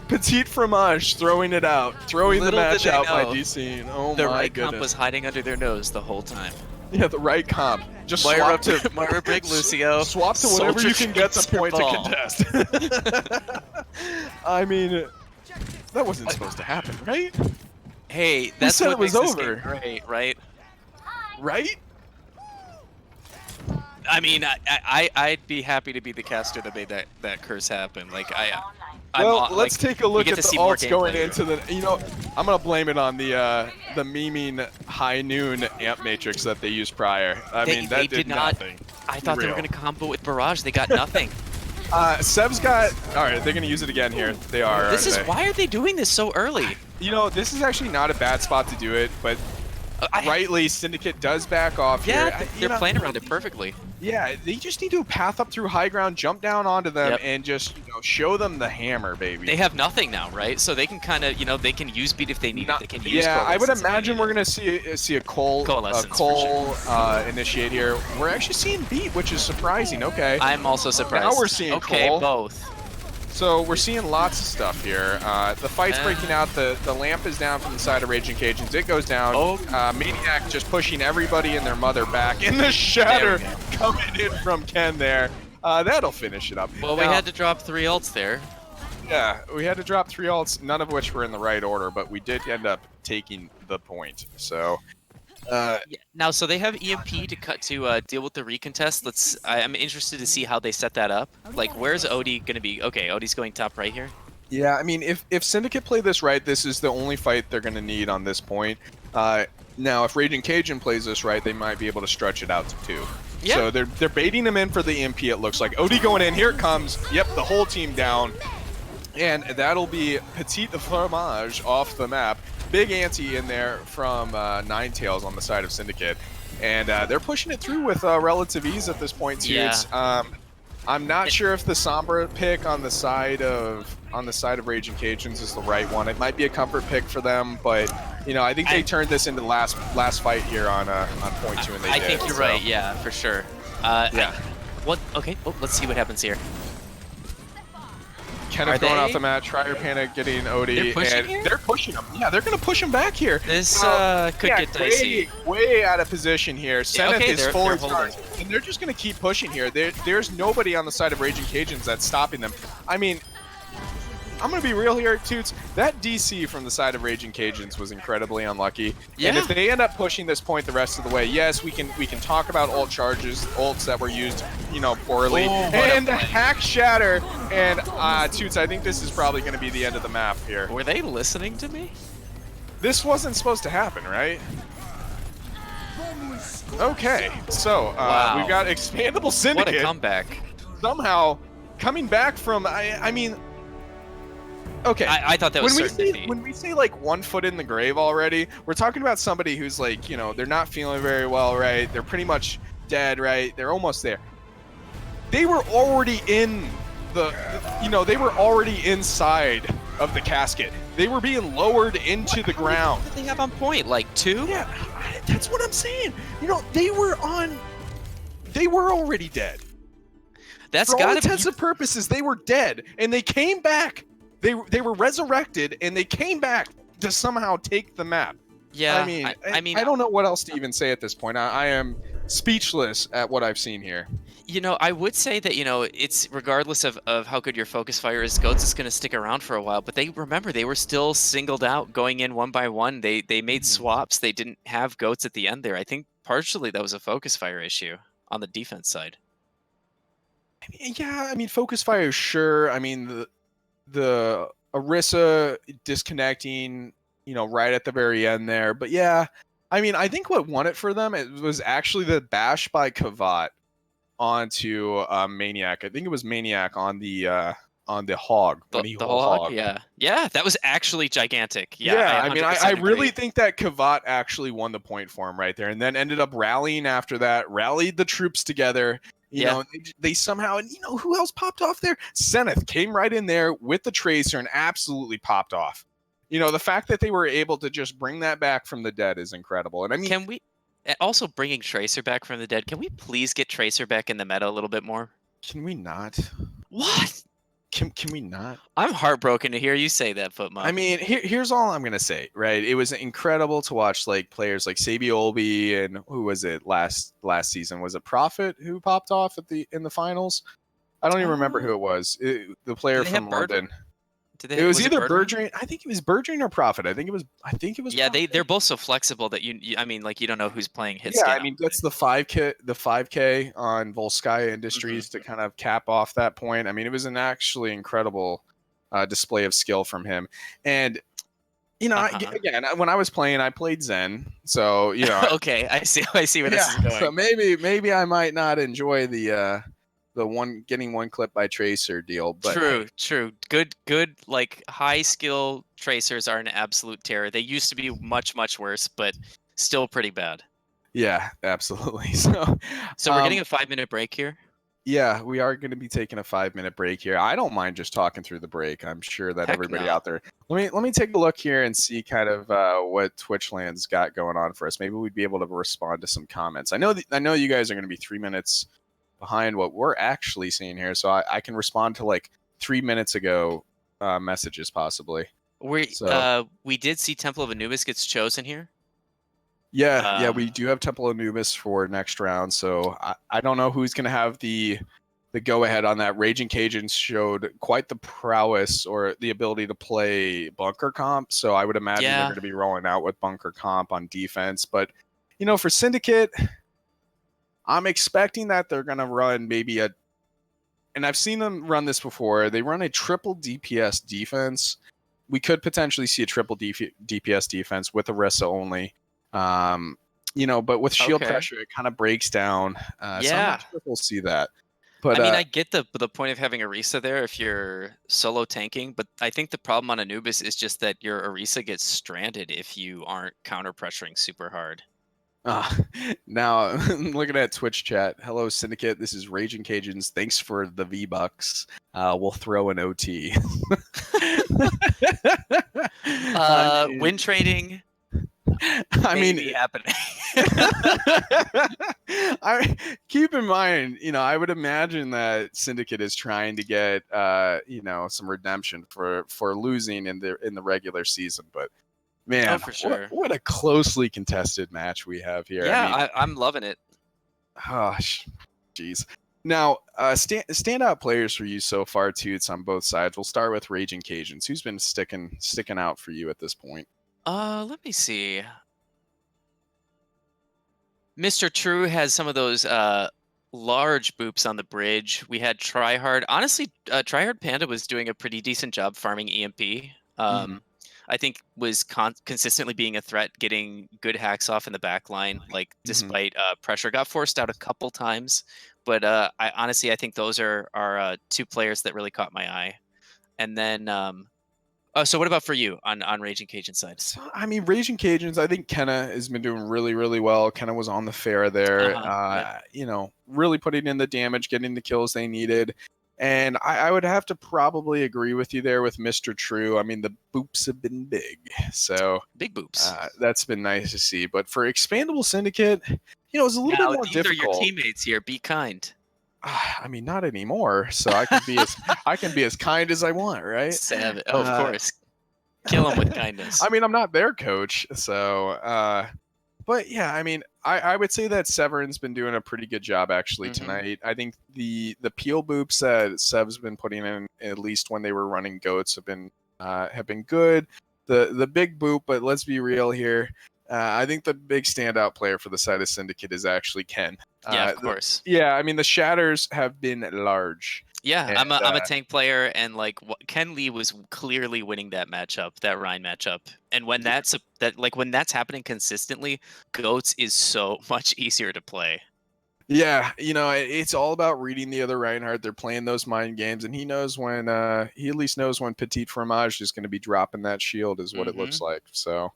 Petit fromage throwing it out, throwing the match out by DC. Oh my goodness. The right comp was hiding under their nose the whole time. Yeah, the right comp. Just Moira, swap to Moira Brig Lucio. Swap to whatever you can get the point to contest. I mean, that wasn't supposed to happen, right? Hey, that's what was makes over. This game great, right? Right? I mean, I'd be happy to be the caster that made that curse happen. Like let's take a look at the ults going into here. the. You know, I'm gonna blame it on the memeing high noon amp matrix that they used prior. I mean, that did nothing. I thought they were gonna combo with barrage. They got nothing. Sev's got. All right, they're gonna use it again here. They are. Why are they doing this so early? You know, this is actually not a bad spot to do it, but rightly, Syndicate does back off here. They're playing around it perfectly. Yeah, they just need to path up through high ground, jump down onto them, and just, you know, show them the hammer, baby. They have nothing now, right? So they can kind of, you know, they can use beat if they need it. They can use I would imagine we're gonna see a Cole initiate here. We're actually seeing beat, which is surprising. Okay. I'm also surprised. Now we're seeing Cole. Both. So we're seeing lots of stuff here. The fight's breaking out. The lamp is down from the side of Ragin Cajuns. It goes down. Maniac just pushing everybody and their mother back. In the shatter coming in from Ken there. That'll finish it up. Well, we had to drop 3 ults there. Yeah, we had to drop 3 ults, none of which were in the right order, but we did end up taking the point. So... Now, so they have EMP to cut to deal with the recontest. I'm interested to see how they set that up. Like, where's Odie gonna be? Okay, Odie's going top right here. Yeah, I mean, if Syndicate play this right, this is the only fight they're gonna need on this point. Now, if Ragin Cajun plays this right, they might be able to stretch it out to 2. Yeah. So they're baiting him in for the EMP. It looks like Odie going in. Here it comes. Yep, the whole team down. And that'll be Petit fromage off the map. big ante in there from Ninetales on the side of Syndicate, and they're pushing it through with relative ease at this point, Toots. Yeah. I'm not sure if the Sombra pick on the side of Ragin Cajuns is the right one. It might be a comfort pick for them, but you know, I think they turned this into last fight here on point 2, and they did. I think you're right. Yeah, for sure. Yeah. Okay. Oh, let's see what happens here. Kenneth going off the mat, Trier Panic getting Odie, they're pushing him. Yeah, they're going to push him back here. This could get dicey. Way out of position here. Seneth is fully charged, and they're just going to keep pushing here. There's nobody on the side of Raging Cajuns that's stopping them. I mean, I'm going to be real here, Toots. That DC from the side of Raging Cajuns was incredibly unlucky. Yeah. And if they end up pushing this point the rest of the way, yes, we can talk about ults that were used, you know, poorly. And the hack shatter. And Toots, I think this is probably going to be the end of the map here. Were they listening to me? This wasn't supposed to happen, right? Okay, so we've got Expandable Syndicate. What a comeback. Somehow coming back from, I mean, okay. I thought that was certain defeat. When we say like 1 foot in the grave already, we're talking about somebody who's like, you know, they're not feeling very well, right? They're pretty much dead, right? They're almost there. They were already in they were already inside of the casket. They were being lowered into the ground. What did they have on point? Like 2? Yeah, that's what I'm saying. You know, they were already dead. That's For all intents and purposes, they were dead, and they came back. They were resurrected, and they came back to somehow take the map. Yeah, I mean, I don't know what else to even say at this point. I am speechless at what I've seen here. You know, I would say that, you know, it's regardless of how good your focus fire is, Goats is going to stick around for a while. But they were still singled out going in 1 by 1. They made swaps. They didn't have Goats at the end there. I think partially that was a focus fire issue on the defense side. I mean, focus fire, sure. I mean, the Orisa disconnecting, you know, right at the very end there. But yeah, I mean, I think what won it for them, it was actually the bash by Kavat onto Maniac. I think it was Maniac on the Hog. The Hog, yeah, that was actually gigantic. Yeah, I mean, I really think that Kavat actually won the point for him right there, and then ended up rallying after that, rallied the troops together. You know, they somehow, and you know, who else popped off there? Seneth came right in there with the Tracer and absolutely popped off. You know, the fact that they were able to just bring that back from the dead is incredible. And I mean, can we also bringing Tracer back from the dead? Can we please get Tracer back in the meta a little bit more? Can we not? What? Can we not? I'm heartbroken to hear you say that, Futmob. I mean, here's all I'm gonna say, right? It was incredible to watch like players like Sabiolby and who was it last season? Was it Prophet who popped off in the finals? I don't even remember who it was. The player from London. It was either Bergerain. I think it was Bergerain or Prophet. I think it was. Yeah, Prophet. They're both so flexible that I mean, like you don't know who's playing hit. Yeah, I mean that's the 5K on Volskaya Industries to kind of cap off that point. I mean, it was an actually incredible display of skill from him. And you know, again, when I was playing, I played Zen, so you know. Okay, I see where this is going. So maybe I might not enjoy the getting 1 clip by Tracer deal, but true. Good like high skill Tracers are an absolute terror. They used to be much worse, but still pretty bad. Yeah, absolutely. So we're getting a 5-minute break here. Yeah, we are going to be taking a 5-minute break here. I don't mind just talking through the break. I'm sure that everybody out there. Let me take a look here and see kind of what Twitchland's got going on for us. Maybe we'd be able to respond to some comments. I know you guys are going to be 3 minutes behind what we're actually seeing here, so I can respond to like 3 minutes ago messages possibly. We did see Temple of Anubis gets chosen here. Yeah, we do have Temple of Anubis for next round, so I don't know who's going to have the go ahead on that. Raging Cajuns showed quite the prowess or the ability to play bunker comp, so I would imagine they're going to be rolling out with bunker comp on defense. But you know, for Syndicate, I'm expecting that they're going to run maybe and I've seen them run this before. They run a triple DPS defense. We could potentially see a triple DPS defense with Orisa only. You know, but with shield pressure, it kind of breaks down. So I'm not sure if we'll see that. But I mean, I get the point of having Orisa there if you're solo tanking, but I think the problem on Anubis is just that your Orisa gets stranded if you aren't counter pressuring super hard. uh, now looking at Twitch chat. Hello, Syndicate. This is Ragin Cajuns. Thanks for the V-Bucks. We'll throw an OT. Win trading. I mean, happening. I keep in mind, I would imagine that Syndicate is trying to get, some redemption for losing in the regular season. But man, for sure. what a closely contested match we have here. Yeah, I mean, I'm loving it. Gosh, jeez. Now, standout players for you so far, Toots, on both sides. We'll start with Raging Cajuns. Who's been sticking out for you at this point? Let me see. Mr. True has some of those large boops on the bridge. We had Tryhard. Honestly, Tryhard Panda was doing a pretty decent job farming EMP. I think was consistently being a threat, getting good hacks off in the back line, like despite pressure. Got forced out a couple times, but I think those are two players that really caught my eye. And then so what about for you on Raging Cajun side? So, I mean, Raging Cajuns, I think Kenna has been doing really, really well. Kenna was on the fair there, really putting in the damage, getting the kills they needed. And I would have to probably agree with you there with Mr. True. I mean, the boops have been big. So big boops. That's been nice to see. But for Expandable Syndicate, it's a little bit more difficult. These are your teammates here. Be kind. I mean, not anymore. So I can be as kind as I want, right? Savage. Oh, of course. Kill them with kindness. I mean, I'm not their coach, so. But yeah, I mean, I would say that Severin's been doing a pretty good job actually tonight. I think the peel boops that Sev's been putting in, at least when they were running goats, have been good. The big boop, but let's be real here. I think the big standout player for the side of Syndicate is actually Ken. Yeah, of course. I mean, the shatters have been large. Yeah, and, I'm a tank player, and Ken Lee was clearly winning that matchup, that Rhine matchup. And when when that's happening consistently, goats is so much easier to play. Yeah, it's all about reading the other Reinhardt. They're playing those mind games, and he knows when he at least knows when Petit Fromage is going to be dropping that shield, is what it looks like. So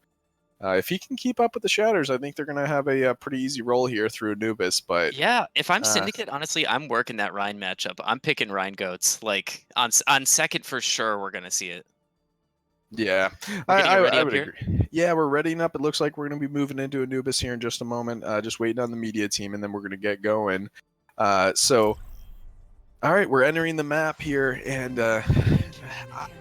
if he can keep up with the shatters, I think they're going to have a pretty easy roll here through Anubis. But yeah, if I'm Syndicate, honestly, I'm working that Rhine matchup. I'm picking Rhine goats. Like on second for sure, we're going to see it. Yeah, I would agree. Yeah, we're readying up. It looks like we're going to be moving into Anubis here in just a moment. Just waiting on the media team, and then we're going to get going. So, all right, we're entering the map here, and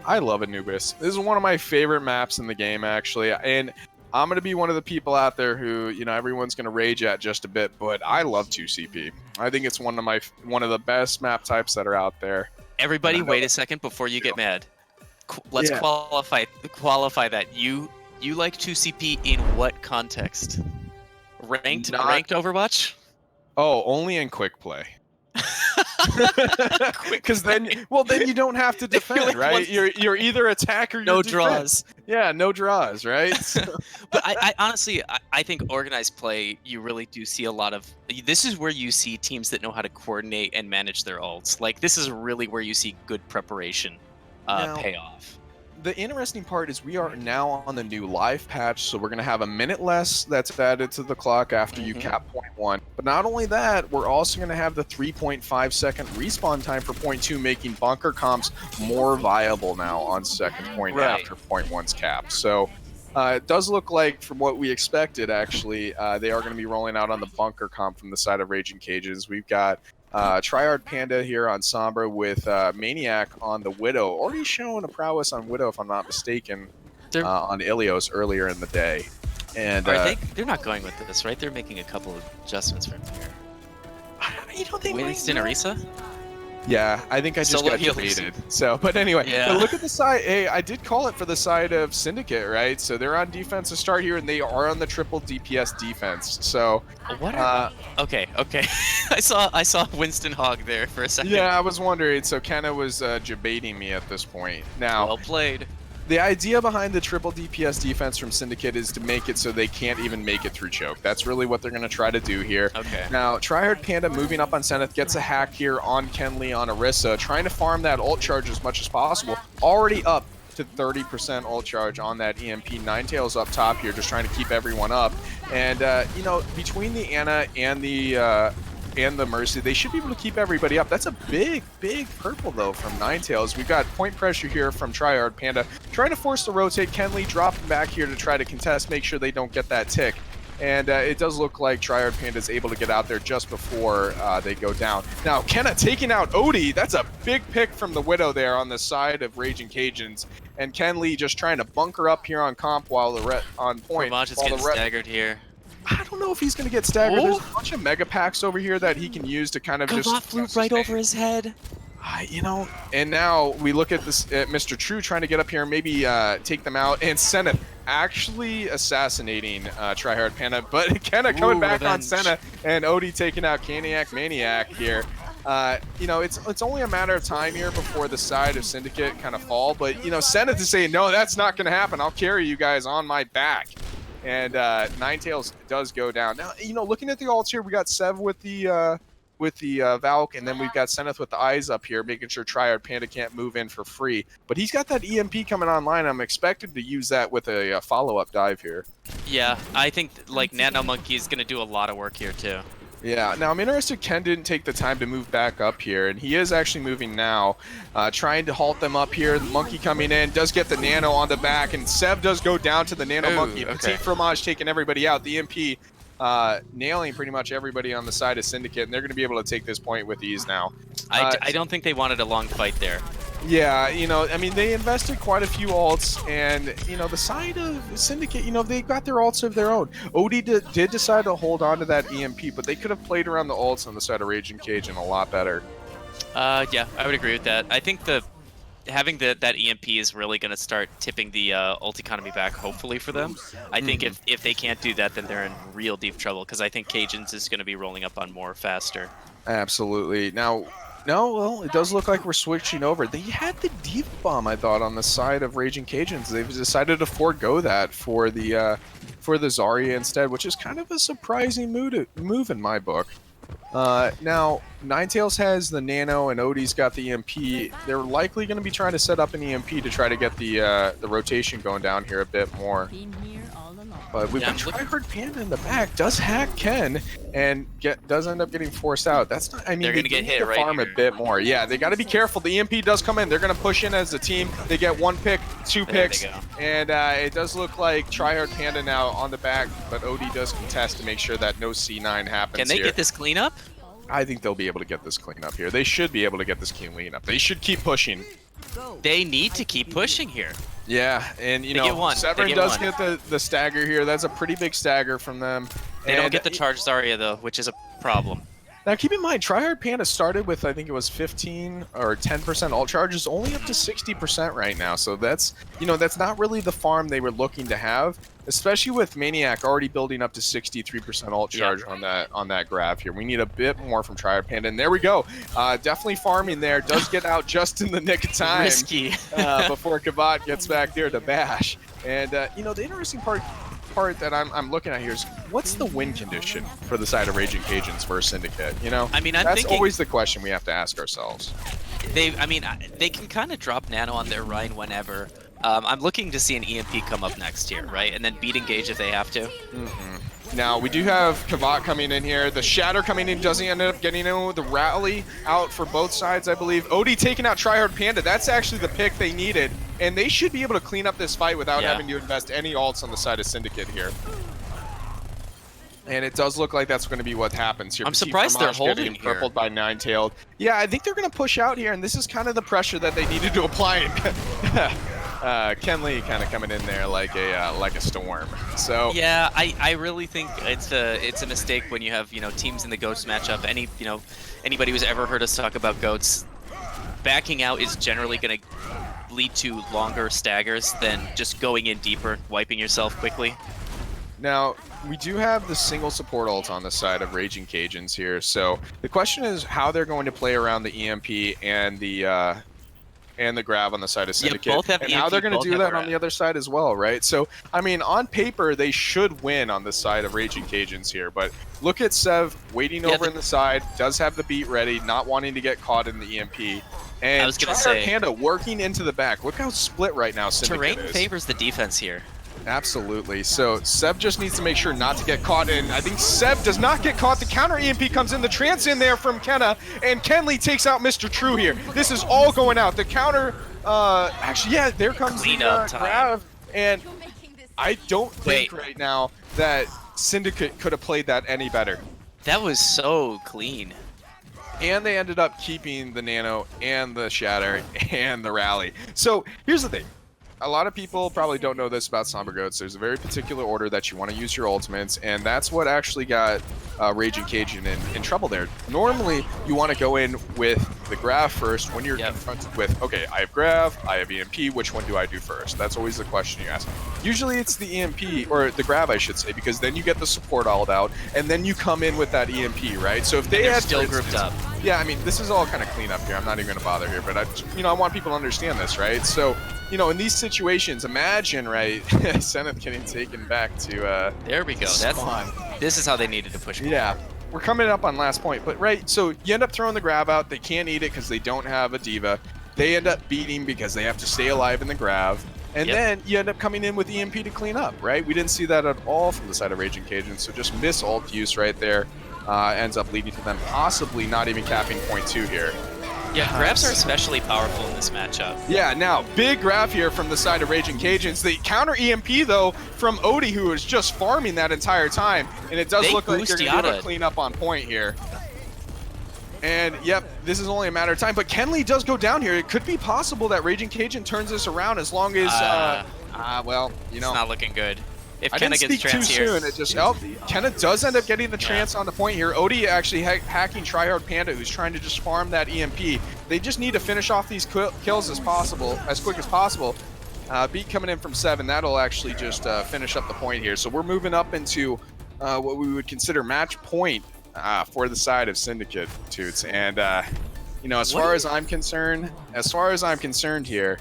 I love Anubis. This is one of my favorite maps in the game, actually. And I'm going to be one of the people out there who, everyone's going to rage at just a bit, but I love 2CP. I think it's one of the best map types that are out there. Everybody, wait a second before you get mad. Let's qualify that. You like 2CP in what context? Ranked Overwatch? Oh, only in quick play. Because then you don't have to defend, right? You're either attack or no draws. Yeah, no draws, right? But I honestly think organized play, you really do see a lot of. This is where you see teams that know how to coordinate and manage their ults. Like this is really where you see good preparation pay off. The interesting part is we are now on the new live patch, so we're going to have a minute less that's added to the clock after you cap point 1. But not only that, we're also going to have the 3.5 second respawn time for point 2, making bunker comps more viable now on second point after point 1's cap. So it does look like, from what we expected, actually, they are going to be rolling out on the bunker comp from the side of Raging Cages. We've got Tryhard Panda here on Sombra with Maniac on the Widow. Already showing a prowess on Widow, if I'm not mistaken, on Ilios earlier in the day. And they're not going with this, right? They're making a couple of adjustments from here. You don't think Winston Orisa? Yeah, I think I just got debated. So, but anyway, but look at the side. Hey, I did call it for the side of Syndicate, right? So they're on defense to start here, and they are on the triple DPS defense. So what? Okay. I saw Winston Hogg there for a second. Yeah, I was wondering. So Kenna was debating me at this point. Now, well played. The idea behind the triple DPS defense from Syndicate is to make it so they can't even make it through choke. That's really what they're going to try to do here. Okay. Now, Tryhard Panda moving up on Zenith gets a hack here on Kenley on Orisa, trying to farm that ult charge as much as possible. Already up to 30% ult charge on that EMP. Ninetales up top here, just trying to keep everyone up. And, you know, between the Ana and the Mercy, they should be able to keep everybody up. That's a big, big purple, though, from Ninetales. We've got point pressure here from Tryhard Panda, trying to force the rotate. Kenley dropping back here to try to contest, make sure they don't get that tick. And it does look like Tryhard Panda is able to get out there just before they go down. Now, Kenna taking out Odie. That's a big pick from the Widow there on the side of Raging Cajuns. And Kenley just trying to bunker up here on comp while the on point. Fromage is getting staggered here. I don't know if he's going to get staggered. There's a bunch of mega packs over here that he can use to kind of just flew right over his head. You know, and now we look at this Mr. True trying to get up here and maybe take them out, and Senna actually assassinating Tryhard Panda, but Kenna coming back revenge on Senna, and Odie taking out Caniac Maniac here. You know, it's only a matter of time here before the side of Syndicate kind of fall, but, you know, Senna to say, no, that's not going to happen. I'll carry you guys on my back. And Ninetales does go down. Now, you know, looking at the ults here, we got Sev with the Valk, and then we've got Zenith with the eyes up here, making sure Tryhard Panda can't move in for free. But he's got that EMP coming online. I'm expected to use that with a follow-up dive here. Yeah, I think like Nano Monkey is going to do a lot of work here too. Yeah, now I'm interested Ken didn't take the time to move back up here, and he is actually moving now, trying to halt them up here. The Monkey coming in, does get the Nano on the back, and Sev does go down to the Nano Monkey. Okay. Petite Fromage taking everybody out. The EMP nailing pretty much everybody on the side of Syndicate, and they're going to be able to take this point with ease now. I don't think they wanted a long fight there. Yeah, you know, I mean, they invested quite a few ults, and, you know, the side of Syndicate, you know, they got their ults of their own. Odie did decide to hold on to that EMP, but they could have played around the ults on the side of Raging Cajun a lot better. Yeah, I would agree with that. I think having that EMP is really going to start tipping the ult economy back, hopefully, for them. I think if they can't do that, then they're in real deep trouble, because I think Cajuns is going to be rolling up on more faster. Absolutely. Now, no, well, it does look like we're switching over. They had the Deep Bomb, I thought, on the side of Raging Cajuns. They've decided to forego that for the Zarya instead, which is kind of a surprising move in my book. Now, Ninetales has the Nano and Odie's got the EMP. They're likely going to be trying to set up an EMP to try to get the rotation going down here a bit more. But we've got Tryhard Panda in the back, does hack Ken, and does end up getting forced out. That's not, I mean, they're going to get hit right farm here. A bit more. Yeah, they got to be careful. The EMP does come in. They're going to push in as a team. They get one pick, two picks, and it does look like Tryhard Panda now on the back, but Odie does contest to make sure that no C9 happens. Can they get this cleanup? I think they'll be able to get this clean up here. They should be able to get this clean up. They should keep pushing. They need to keep pushing here. Yeah, and you know, Severin does get the stagger here. That's a pretty big stagger from them. They don't get the charge Zarya though, which is a problem. Now keep in mind, Tryhard Panda started with, I think it was 15 or 10% ult charges, only up to 60% right now. So that's, you know, that's not really the farm they were looking to have, especially with Maniac already building up to 63% ult charge on that graph here. We need a bit more from Tryhard Panda, and there we go. Definitely farming there. Does get out just in the nick of time. Risky. Before Kavat gets back there to bash. And you know, the interesting part that I'm looking at here is what's the win condition for the side of Raging Cajuns versus Syndicate? You know, I mean, that's always the question we have to ask ourselves. They can kind of drop Nano on their Rhine whenever. I'm looking to see an EMP come up next here, right? And then beat engage if they have to. Now, we do have Kavat coming in here. The Shatter coming in doesn't end up getting the rally out for both sides, I believe. Odie taking out Tryhard Panda. That's actually the pick they needed. And they should be able to clean up this fight without having to invest any ults on the side of Syndicate here. And it does look like that's going to be what happens here. I'm surprised they're holding here. Purpled by Ninetailed. Yeah, I think they're going to push out here, and this is kind of the pressure that they needed to apply. Kenley kind of coming in there like a storm. So yeah, I really think it's a mistake when you have, you know, teams in the GOATS matchup. Anybody who's ever heard us talk about GOATS, backing out is generally going to lead to longer staggers than just going in deeper, wiping yourself quickly. Now, we do have the single support ult on the side of Raging Cajuns here, so the question is how they're going to play around the EMP and the and the grab on the side of Syndicate. both have and EMP, now they're going both to do have that grab. on the other side as well, right? So, I mean, on paper, they should win on the side of Raging Cajuns here, but look at Sev waiting over in the side, does have the beat ready, not wanting to get caught in the EMP. And I was gonna say, Panda working into the back. Look how split right now Syndicate terrain is. favors the defense here. Absolutely. So Seb just needs to make sure not to get caught in. I think Seb does not get caught. The counter EMP comes in. The trance in there from Kenna, and Kenley takes out Mr. True here. This is all going out. The counter, actually, yeah, there comes the grab. And I don't think right now that Syndicate could have played that any better. That was so clean. And they ended up keeping the Nano and the Shatter and the Rally. So here's the thing. A lot of people probably don't know this about Somber Goats. There's a very particular order that you want to use your ultimates, and that's what actually got Raging Cajun in trouble there. Normally, you want to go in with the Grav first when you're confronted with, okay, I have Grav, I have EMP, which one do I do first? That's always the question you ask. Usually it's the EMP, or the Grav, I should say, because then you get the support all out, and then you come in with that EMP, right? So if they had still grouped up. Yeah, I mean, this is all kind of clean up here. I'm not even going to bother here, but I want people to understand this, right? So, in these situations, imagine, right, Zenith getting taken back to there we go. This is how they needed to push. Yeah, we're coming up on last point, but right, so you end up throwing the grab out. They can't eat it because they don't have a diva. They end up beating because they have to stay alive in the grab. And then you end up coming in with EMP to clean up, right? We didn't see that at all from the side of Raging Cajun, so just miss ult use right there. Ends up leading to them possibly not even capping point 2 here. Yeah, grabs are especially powerful in this matchup. Yeah, now, big grab here from the side of Raging Cajuns. The counter EMP, though, from Odie, who is just farming that entire time. And it does look like they're going to be able to clean up on point here. And, yep, this is only a matter of time. But Kenley does go down here. It could be possible that Raging Cajun turns this around as long as, well, It's not looking good. If I Kenna didn't gets speak too trance here. soon. It just, Kenna does end up getting the trance on the point here. Odie actually hacking Tryhard Panda, who's trying to just farm that EMP. They just need to finish off these kills as quick as possible. Beat coming in from 7. That'll actually just finish up the point here. So we're moving up into what we would consider match point for the side of Syndicate, Toots. And as far as I'm concerned here,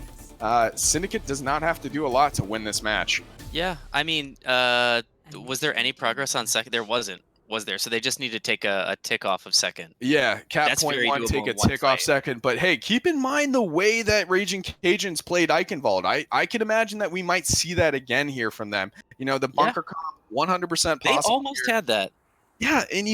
Syndicate does not have to do a lot to win this match. Yeah, I mean, was there any progress on second? There wasn't, was there? So they just need to take a tick off of second. Yeah, cap point 1, take a tick off second. But hey, keep in mind the way that Raging Cajuns played Eichenwald. I can imagine that we might see that again here from them. The bunker comp, 100% possible. They almost had that. Yeah, and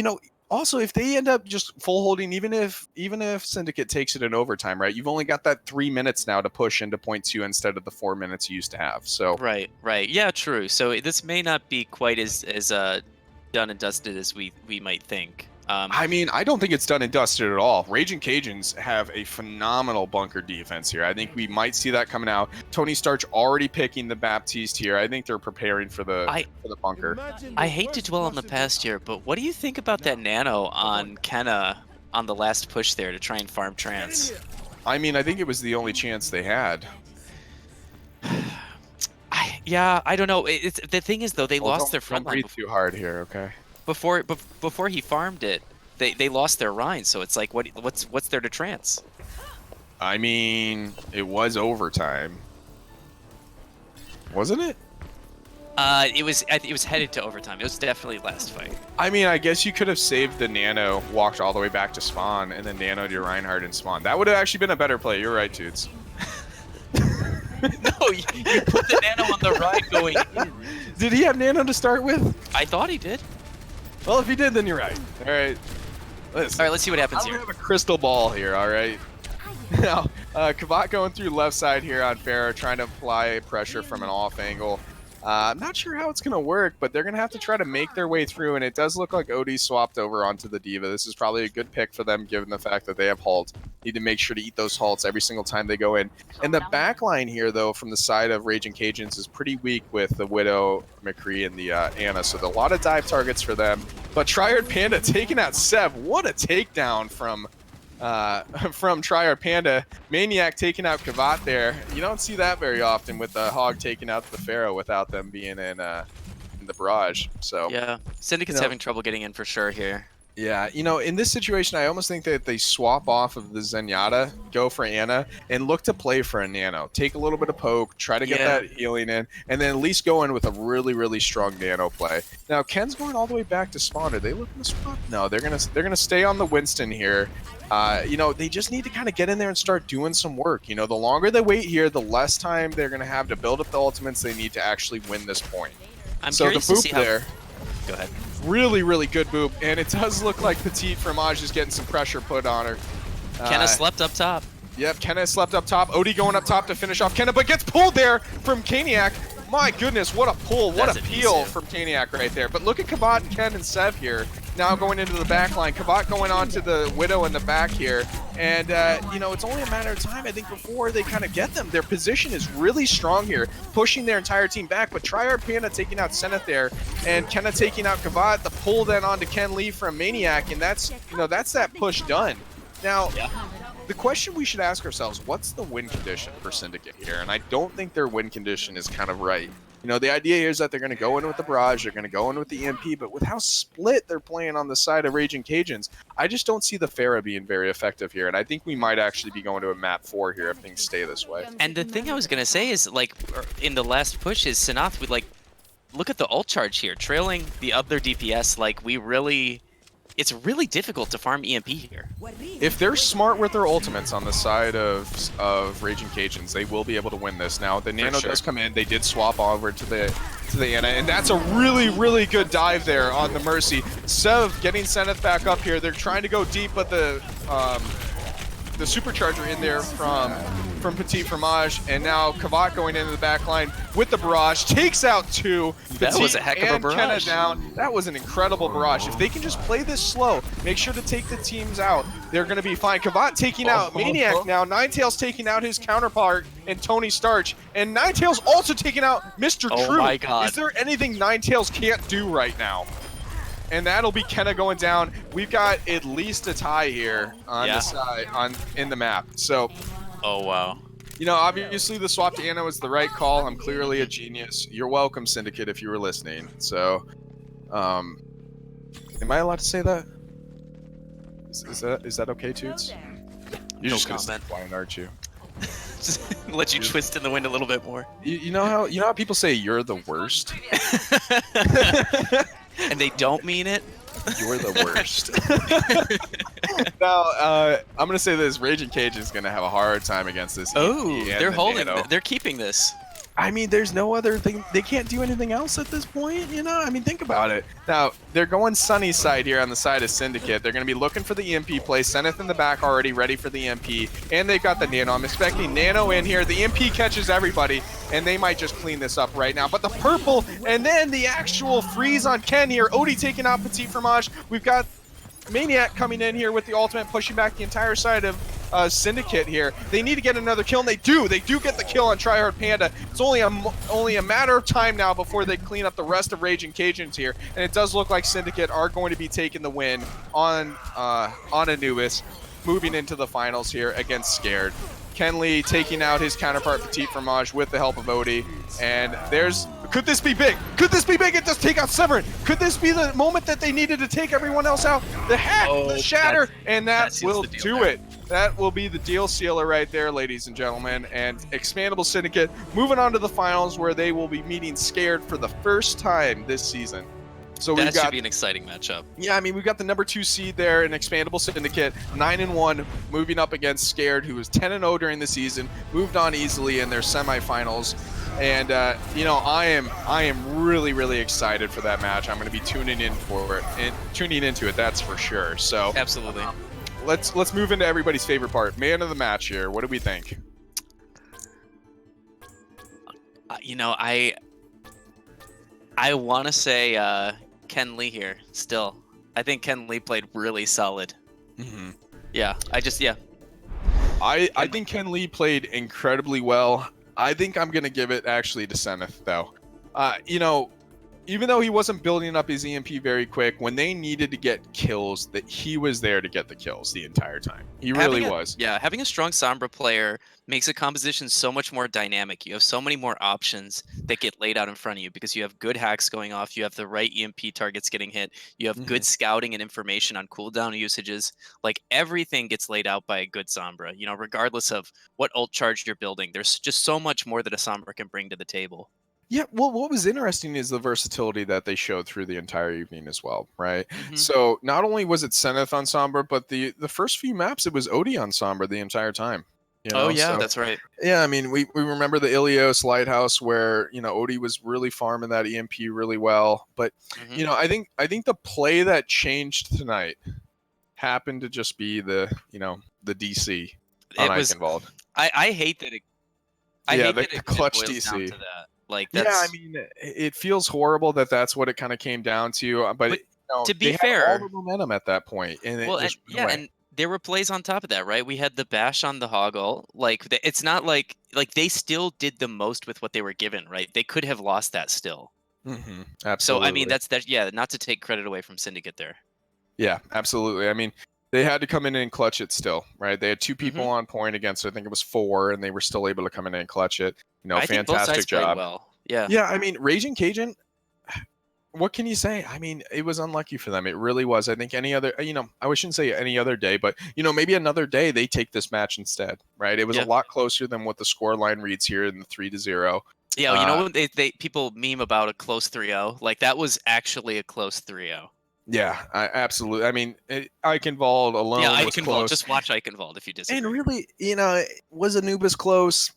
also, if they end up just full holding, even if Syndicate takes it in overtime, right? You've only got that 3 minutes now to push into point 2 instead of the 4 minutes you used to have. So right, yeah, true. So this may not be quite as done and dusted as we might think. I mean, I don't think it's done and dusted at all. Raging Cajuns have a phenomenal bunker defense here. I think we might see that coming out. Tony Starch already picking the Baptiste here. I think they're preparing for the bunker. I hate to dwell on the past here, but what do you think about that nano on Kenna on the last push there to try and farm trance? I mean, I think it was the only chance they had. I don't know. The thing is, though, they lost their front line. Don't breathe too hard here, okay? Before he farmed it, they lost their Rhine. So it's like, what's there to trance? I mean, it was overtime, wasn't it? It was headed to overtime. It was definitely last fight. I mean, I guess you could have saved the Nano, walked all the way back to spawn, and then Nano'd your Reinhardt and spawn. That would have actually been a better play. You're right, Toots. No, you put the Nano on the ride going in. Did he have Nano to start with? I thought he did. Well, if he did, then you're right. All right. Listen, all right, let's see what happens here. I don't have a crystal ball here, all right? Now, Kavat going through left side here on Pharah, trying to apply pressure from an off angle. I'm not sure how it's going to work, but they're going to have to try to make their way through, and it does look like Odie swapped over onto the Diva. This is probably a good pick for them, given the fact that they have Halt. Need to make sure to eat those halts every single time they go in. And the back line here, though, from the side of Raging Cajuns is pretty weak with the Widow, McCree, and the Anna, so a lot of dive targets for them. But Tryhard Panda taking out Sev. What a takedown from Tryhard Panda. Maniac taking out Kavat there. You don't see that very often with the Hog taking out the Pharaoh without them being in the barrage. So yeah, Syndicate's having trouble getting in for sure here. Yeah, you know, in this situation, I almost think that they swap off of the Zenyatta, go for Ana, and look to play for a Nano. Take a little bit of poke, try to get Yeah. that healing in, and then at least go in with a really, really strong Nano play. Now, Ken's going all the way back to spawn. Are they looking to swap? No, they're gonna stay on the Winston here. You know, they just need to kind of get in there and start doing some work. You know, the longer they wait here, the less time they're gonna have to build up the ultimates they need to actually win this point. I'm So the curious to see boop how. there. Go ahead. Really, really good boop, and it does look like Petite Fromage is getting some pressure put on her. Kenna slept up top. Yep, Kenna slept up top. Odie going up top to finish off Kenna, but gets pulled there from Caniac. My goodness, what a pull, what That's a a peel decent. from Caniac right there. But look at Kavat and Ken and Sev here. Now going into the back line. Kavat going on to the Widow in the back here. And, you know, it's only a matter of time, I think, before they kind of get them. Their position is really strong here, pushing their entire team back. But Triarch Panda taking out Seneth there, and Kenna taking out Kavat. The pull then onto Ken Lee from Maniac, and that's, you know, that's that push done. Now, the question we should ask ourselves, what's the win condition for Syndicate here? And I don't think their win condition is kind of right. You know, the idea here is that they're going to go in with the Barrage, they're going to go in with the EMP, but with how split they're playing on the side of Raging Cajuns, I just don't see the Pharah being very effective here. And I think we might actually be going to a map 4 here if things stay this way. And the thing I was gonna say is, like, in the last push is Sanath would, like, look at the ult charge here, trailing the other DPS. Like, it's really difficult to farm EMP here. If they're smart with their ultimates on the side of Raging Cajuns, they will be able to win this. Now, the Nano does come in. They did swap over to the Ana, and that's a really, really good dive there on the Mercy. Sev getting Seneth back up here. They're trying to go deep, but the supercharger in there from Petit Fromage, and now Kavat going into the back line with the barrage, takes out 2. That Petit was a heck of a and Kenna barrage. down. That was an incredible barrage. If they can just play this slow, make sure to take the teams out, they're going to be fine. Kavat taking out Maniac now. Ninetales taking out his counterpart and Tony Starch, and Ninetales also taking out Mr. Oh True. my God. Is there anything Ninetales can't do right now? And that'll be Kenna going down. We've got at least a tie here on the side, in the map. So, Oh wow. you know, obviously the swap to Ana was the right call. I'm clearly a genius. You're welcome, Syndicate, if you were listening. So, am I allowed to say that? Is that okay, Toots? You're No just gonna stay comment. quiet, aren't you? Just let you twist in the wind a little bit more. You know how people say you're the worst? And they don't mean it. You're the worst. Now, I'm gonna say this: Raging Cage is gonna have a hard time against this. Oh, EMP and they're the holding. Nano. They're keeping this. I mean, there's no other thing. They can't do anything else at this point, you know? I mean, think about it. Now, they're going Sunny side here on the side of Syndicate. They're going to be looking for the EMP play. Seneth in the back already ready for the EMP. And they've got the Nano. I'm expecting Nano in here. The EMP catches everybody, and they might just clean this up right now. But the purple, and then the actual freeze on Ken here. Odie taking out Petit Fromage. We've got Maniac coming in here with the ultimate, pushing back the entire side of Syndicate here. They need to get another kill, and they do. They do get the kill on Triarch Panda. It's only a matter of time now before they clean up the rest of Raging Cajuns here, and it does look like Syndicate are going to be taking the win on Anubis, moving into the finals here against Scared. Ken Lee taking out his counterpart Petit Fromage with the help of Odie, and could this be big? Could this be big? It does take out Severin. Could this be the moment that they needed to take everyone else out? The hack, the shatter, and that will do it. That will be the deal sealer right there, ladies and gentlemen. And Expandable Syndicate moving on to the finals, where they will be meeting Scared for the first time this season. So That should be an exciting matchup. yeah, I mean, we've got the number 2 seed there in Expandable Syndicate, 9-1, moving up against Scared, who was 10-0 during the season, moved on easily in their semifinals. And you know, I am really, really excited for that match. I'm going to be tuning in for it and tuning into it. That's for sure. So Absolutely. let's move into everybody's favorite part, man of the match here. What do we think? You know, I want to say Ken Lee here. Still, I think Ken Lee played really solid. Mm-hmm. Yeah, I think Ken Lee played incredibly well. I think I'm going to give it actually to Seneth, though. You know, even though he wasn't building up his EMP very quick, when they needed to get kills, that he was there to get the kills the entire time. He really was. Having a strong Sombra player makes a composition so much more dynamic. You have so many more options that get laid out in front of you because you have good hacks going off, you have the right EMP targets getting hit, you have good scouting and information on cooldown usages. Like everything gets laid out by a good Sombra, you know, regardless of what ult charge you're building. There's just so much more that a Sombra can bring to the table. Yeah, well, what was interesting is the versatility that they showed through the entire evening as well, right? Mm-hmm. So not only was it Zenith on Sombra, but the first few maps it was Odie on Sombra the entire time. You know? Oh yeah, So, that's right. yeah, I mean, we remember the Ilios Lighthouse where, you know, Odie was really farming that EMP really well. But, you know, I think the play that changed tonight happened to just be the, you know, the DC on It was. Eichenwald. I hate that. I Yeah, hate the that it clutch boils down DC. to that. Like Yeah, that's. I mean, it feels horrible that that's what it kind of came down to. But But you know, to they be had all the fair, momentum at that point, and it well, and just went yeah, away. and there were plays on top of that, right? We had the bash on the Hoggle. Like it's not like they still did the most with what they were given, right? They could have lost that still. So I mean, Absolutely. that's yeah. Not to take credit away from Syndicate there. Yeah, absolutely. I mean, they had to come in and clutch it still, right? They had two people on point against, I think it was four, and they were still able to come in and clutch it. You know, I think both sides fantastic played job. well. Yeah. Yeah, I mean, Raging Cajun, what can you say? I mean, it was unlucky for them. It really was. I think any other, you know, I shouldn't say any other day, but, you know, maybe another day they take this match instead, right? It was a lot closer than what the score line reads here in the 3-0. Yeah, you know when they people meme about a close 3-0, like that was actually a close 3-0. Yeah, absolutely. I mean, Eichenwald alone was Eichenwald. close. Just watch Eichenwald if you disagree. And really, you know, was Anubis close?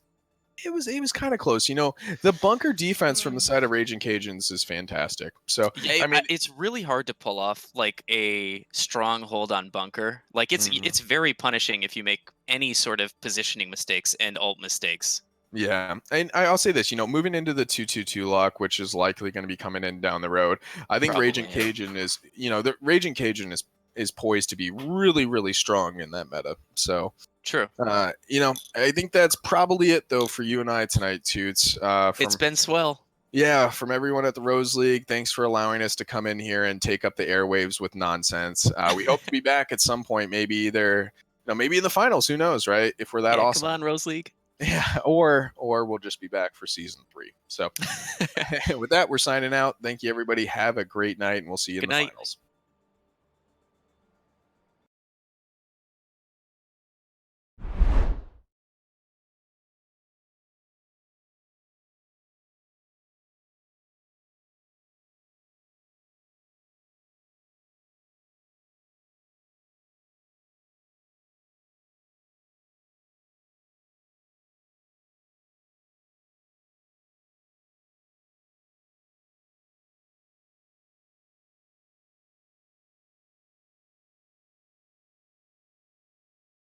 It was kind of close. You know, the bunker defense from the side of Raging Cajuns is fantastic. So yeah, I mean, it's really hard to pull off like a stronghold on bunker. Like it's very punishing if you make any sort of positioning mistakes and ult mistakes. yeah, and I'll say this, you know, moving into the 2-2-2 lock, which is likely going to be coming in down the road, I think Raging Cajun is, you know, the Raging Cajun is poised to be really, really strong in that meta. So true. You know, I think that's probably it though for you and I tonight, Toots. It's been swell. Yeah, from everyone at the Rose League, thanks for allowing us to come in here and take up the airwaves with nonsense. We hope to be back at some point, maybe either, you know, maybe in the finals. Who knows, right? If we're that awesome. Come on, Rose League. Yeah, or we'll just be back for season 3. So with that, we're signing out. Thank you, everybody. Have a great night, and we'll see you in the finals.